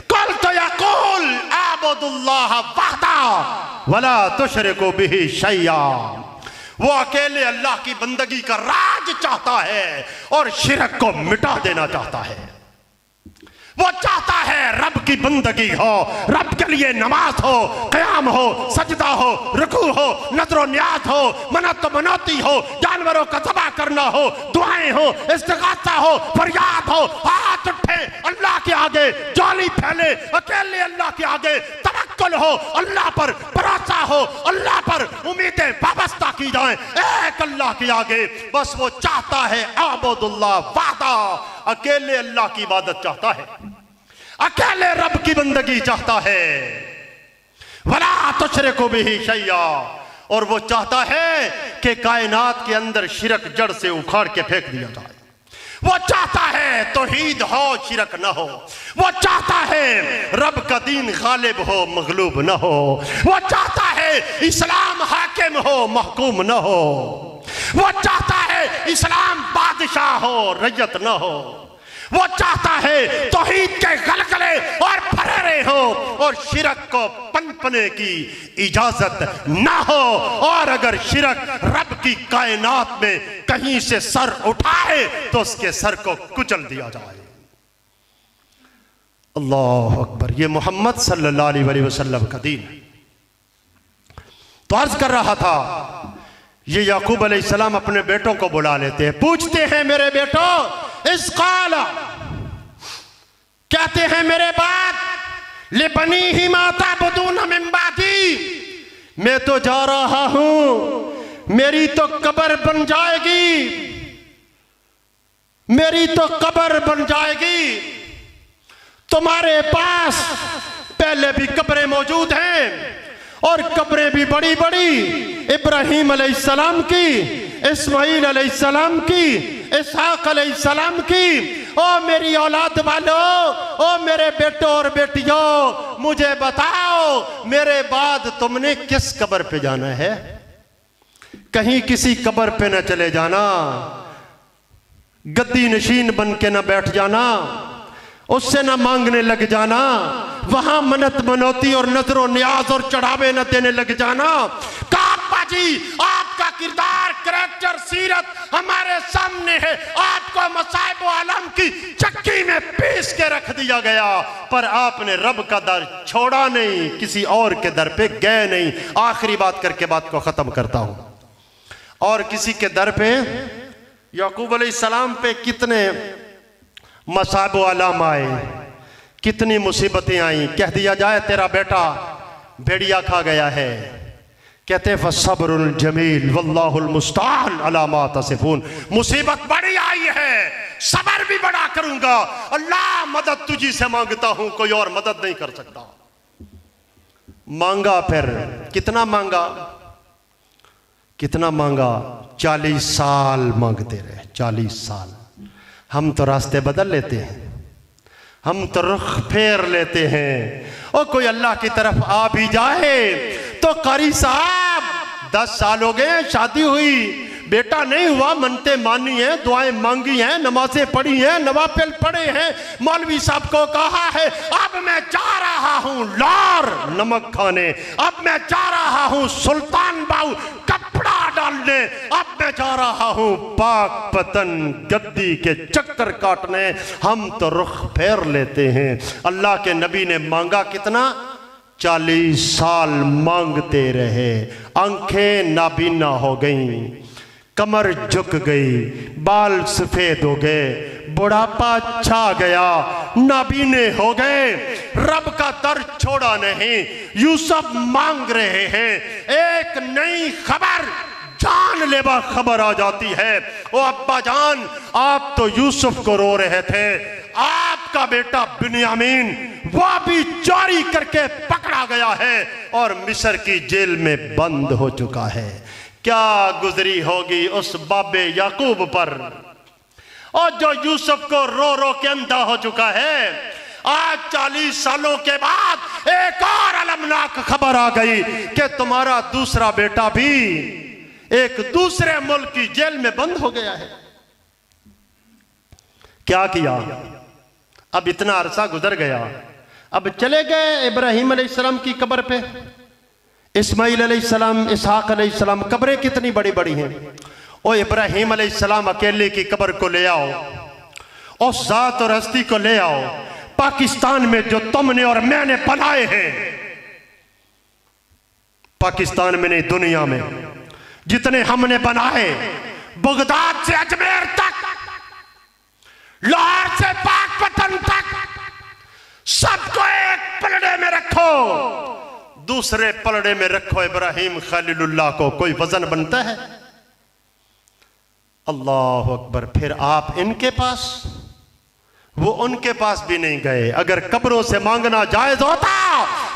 कल तो यक़ूल आबुदुल्लाह वहदा वला तुशरिकू बिही शैया। वो अकेले अल्लाह की बंदगी का राज चाहता है और शिरक को मिटा देना चाहता है। वो चाहता है रब की बंदगी हो, रब के लिए नमाज हो, क़याम हो, सजदा हो, रुकू हो, नजर न्याज हो, मन्नत मनौती हो, जानवरों का ज़बह करना हो, दुआएं हो, इस्तिग़ासा हो, फरियाद हो, हाथ उठे अल्लाह के आगे, जाली फैले अकेले अल्लाह के आगे, तवक्कुल हो, अल्लाह पर भरोसा हो, अल्लाह पर उम्मीदें वाबस्ता की जाएं एक अल्लाह के आगे। बस वो चाहता है आबुदुल्लाह वादा, अकेले अल्लाह की इबादत चाहता है, अकेले रब की बंदगी चाहता है। वला तुशरिकू बिही शैया, और वो चाहता है कि कायनात के अंदर शिरक जड़ से उखाड़ के फेंक दिया जाए। वो चाहता है तौहीद हो, शिरक न हो। वो चाहता है रब का दीन गालिब हो, मगलूब न हो। वो चाहता है इस्लाम हाकिम हो, महकूम न हो। वो चाहता है इस्लाम बादशाह हो, रैयत न हो। वो चाहता है तौहीद के गलगले और फरेरे हो और शिरक को पनपने की इजाजत ना हो। और अगर शिरक रब की कायनात में कहीं से सर उठाए तो उसके सर को कुचल दिया जाए। अल्लाह अकबर। ये मोहम्मद सल्लल्लाहु अलैहि वसल्लम का दीन है। तो अर्ज कर रहा था, ये याकूब अलैहिस्सलाम अपने बेटों को बुला लेते हैं, पूछते हैं मेरे बेटो इस काला, कहते हैं मेरे बात ले बनी ही माता बदून मिन बादी, मैं तो जा रहा हूं, मेरी तो कब्र बन जाएगी, मेरी तो कब्र बन जाएगी। तुम्हारे पास पहले भी कब्रें मौजूद हैं और कब्रें भी बड़ी बड़ी, इब्राहिम अलैहिस्सलाम की, इस्माइल अलैहिस्सलाम की, इसहाक अलैहिस्सलाम की। ओ मेरी औलाद वालों, ओ मेरे बेटों और बेटियों, मुझे बताओ मेरे बाद तुमने किस कब्र पे जाना है? कहीं किसी कब्र पे न चले जाना, गद्दी नशीन बन के न बैठ जाना, उससे न मांगने लग जाना, वहां मन्नत मनौती और नजरों न्याज और चढ़ावे न देने लग जाना। काबा जी, आपका किरदार, करैक्टर, सीरत हमारे सामने है। आपको मसाइब आलम की चक्की में पीस के रख दिया गया, पर आपने रब का दर छोड़ा नहीं, किसी और के दर पे गए नहीं। आखिरी बात करके बात को खत्म करता हूं। और किसी के दर पे, याकूब अलैहिस्सलाम पे कितने मसाइब आलम आए, कितनी मुसीबतें आई। कह दिया जाए तेरा बेटा भेड़िया खा गया है, कहते फसब्रुल जमील वल्लाहुल मुस्तान अला मा तसिफून। मुसीबत बड़ी आई है, सब्र भी बड़ा करूंगा। अल्लाह मदद तुझी से मांगता हूं, कोई और मदद नहीं कर सकता। मांगा, फिर कितना मांगा, कितना मांगा? 40 साल मांगते रहे, 40 साल। हम तो रास्ते बदल लेते हैं, हम तो रुख फेर लेते हैं। और कोई अल्लाह की तरफ आ भी जाए तो कारी साहब 10 साल हो गए शादी हुई, बेटा नहीं हुआ, मनते मानी है, दुआएं मांगी हैं, नमाजें पढ़ी हैं, नवाफिल पढ़े हैं, मौलवी साहब को कहा है अब मैं जा रहा हूं लार नमक खाने, अब मैं जा रहा हूं सुल्तान बाऊ कपड़ा डालने, अब मैं जा रहा हूं पाक पतन गद्दी के चक्कर काटने। हम तो रुख फेर लेते हैं। अल्लाह के नबी ने मांगा कितना? 40 साल मांगते रहे। आंखें नाबीना हो गईं, कमर झुक गई, बाल सफेद हो गए, बुढ़ापा छा गया, नाबीने हो गए, रब का दर छोड़ा नहीं। यूसुफ मांग रहे हैं, एक नई खबर, जानलेवा खबर आ जाती है। ओ अब्बा जान, आप तो यूसुफ को रो रहे थे, आपका बेटा बिन्यामीन वो भी चोरी करके पकड़ा गया है और मिस्र की जेल में बंद हो चुका है। क्या गुजरी होगी उस बाबे याकूब पर, और जो यूसुफ को रो रो के अंधा हो चुका है। आज 40 सालों के बाद एक और अलमनाक खबर आ गई कि तुम्हारा दूसरा बेटा भी एक दूसरे मुल्क की जेल में बंद हो गया है। क्या किया? अब इतना अरसा गुजर गया, अब चले गए इब्राहिम अलैहिस्सलाम की कब्र पे, इस्माइल अलैहिस्सलाम, इसहाक अलैहिस्सलाम, कब्रें कितनी बड़ी बड़ी हैं। और इब्राहिम अलैहिस्सलाम अकेले की कब्र को ले आओ, उस जात और हस्ती को ले आओ, पाकिस्तान में जो तुमने और मैंने बनाए हैं, पाकिस्तान में नहीं दुनिया में जितने हमने बनाए, बगदाद से अजमेर तक, लाहौर से पाकपतन तक, सबको एक पलड़े में रखो, दूसरे पलड़े में रखो इब्राहिम खलीलुल्लाह को, कोई वजन बनता है? अल्लाह अकबर। फिर आप इनके पास, वो उनके पास भी नहीं गए। अगर कब्रों से मांगना जायज होता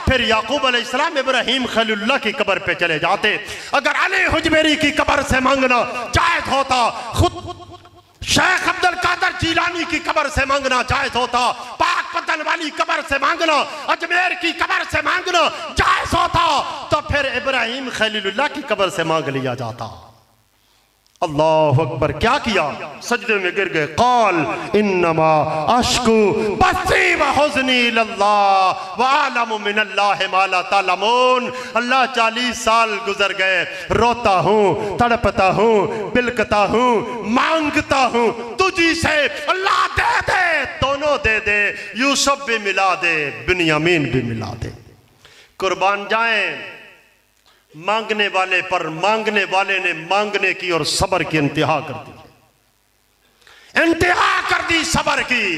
फिर याकूब अलैहिस्सलाम इब्राहिम खलीलुल्लाह की कब्र पे चले जाते। अगर अली हुजवेरी की कब्र से मांगना जायज होता, खुद शेख अब्दुल कादर जीलानी की कब्र से मांगना जायज होता, पाकपतन वाली कब्र से मांगना, अजमेर की कब्र से मांगना जायज होता, तो फिर इब्राहिम खलीलुल्लाह की कब्र से मांग लिया जाता। अल्लाह अकबर। क्या किया? सजदे में गिर गए। काल इन्नमा अश्कु बस्सी व हुज़्नी इलल्लाह व आलमु मिनल्लाहि मा ला तालमून। अल्लाह 40 साल गुजर गए, रोता हूँ, तड़पता हूँ, बिलकता हूँ, मांगता हूँ तुझी से, अल्लाह दे दे, दोनों दे दे, यूसुफ भी मिला दे, बिन्यामीन भी मिला दे। कुर्बान जाएं मांगने वाले पर। मांगने वाले ने मांगने की और सब्र की इंतहा कर दी, इंतहा कर दी सब्र की,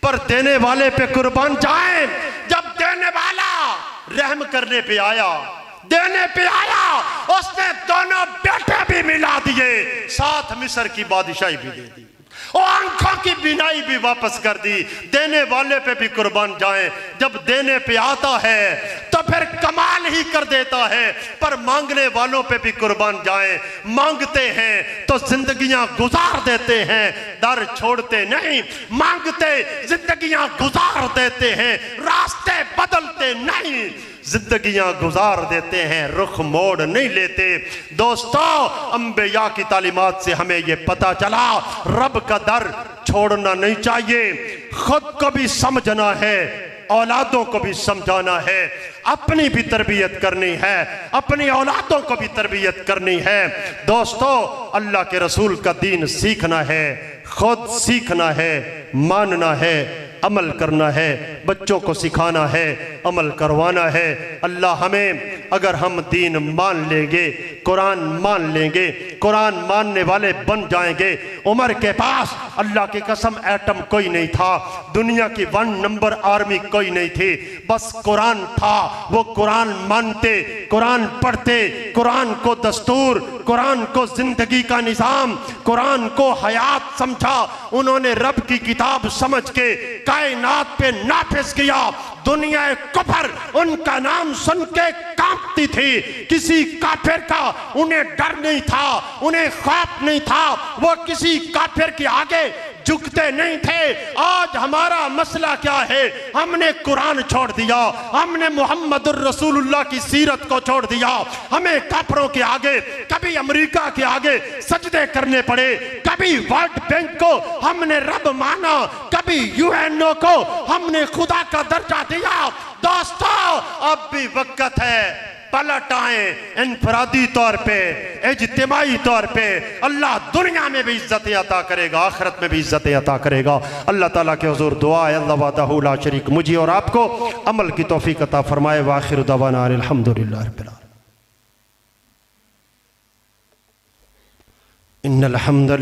पर देने वाले पे कुर्बान जाए। जब देने वाला रहम करने पे आया, देने पे आया, उसने दोनों बेटे भी मिला दिए, साथ मिस्र की बादशाही भी दे दी, और आंखों की बीनाई भी वापस कर दी। देने वाले पे भी कुर्बान जाए। जब देने पे आता है तो फिर कमाल ही कर देता है, पर मांगने वालों पे भी कुर्बान जाए। मांगते हैं तो जिंदगियां गुजार देते हैं, दर छोड़ते नहीं। मांगते जिंदगियां गुजार देते हैं, रास्ते बदलते नहीं, जिंदगियां गुजार देते हैं, रुख मोड़ नहीं लेते। दोस्तों, अंबिया की तालीमात से हमें यह पता चला, रब का दर छोड़ना नहीं चाहिए। खुद को भी समझना है, औलादों को भी समझाना है, अपनी भी तरबियत करनी है, अपनी औलादों को भी तरबियत करनी है। दोस्तों, अल्लाह के रसूल का दीन सीखना है, खुद सीखना है, मानना है, अमल करना है, बच्चों को सिखाना है, अमल करवाना है। अल्लाह हमें, अगर हम दीन मान लेंगे, कुरान मान लेंगे, कुरान मानने वाले बन जाएंगे। उमर के पास अल्लाह की कसम एटम कोई नहीं था, दुनिया की 1 नंबर आर्मी कोई नहीं थी, बस कुरान था। वो कुरान मानते, कुरान पढ़ते, कुरान को दस्तूर, कुरान को जिंदगी का निज़ाम, कुरान को हयात समझा। उन्होंने रब की किताब समझ के कायनात पे नाफिज किया। दुनिया कुफर उनका नाम सुन के कांपती थी, किसी काफिर का उन्हें डर नहीं था, उन्हें खौफ नहीं था, वो किसी काफिर के आगे झुकते नहीं थे। आज हमारा मसला क्या है? हमने कुरान छोड़ दिया, हमने मुहम्मदुर रसूलुल्लाह की सीरत को छोड़ दिया। हमें काफिरों के आगे, कभी अमेरिका के आगे सजदे करने पड़े, कभी वर्ल्ड बैंक को हमने रब माना, कभी यूएनओ को हमने खुदा का दर्जा दिया। दोस्तों, अब भी वक्त है, पलट आए इनफरादी तौर पे, इज्तिमाई तौर पे। अल्लाह दुनिया में भी इज्जतें अता करेगा, आखिरत में भी इज्जतें अता करेगा। अल्लाह ताला के हुजूर दुआ है, अल्लाह वहदहू ला शरीक मुझे और आपको अमल की तौफीक अता फरमाए। व आखिरु दवाना अल्हम्दुलिल्लाहि रब्बिल आलमीन। इन्नल हम्दुलिल्लाह।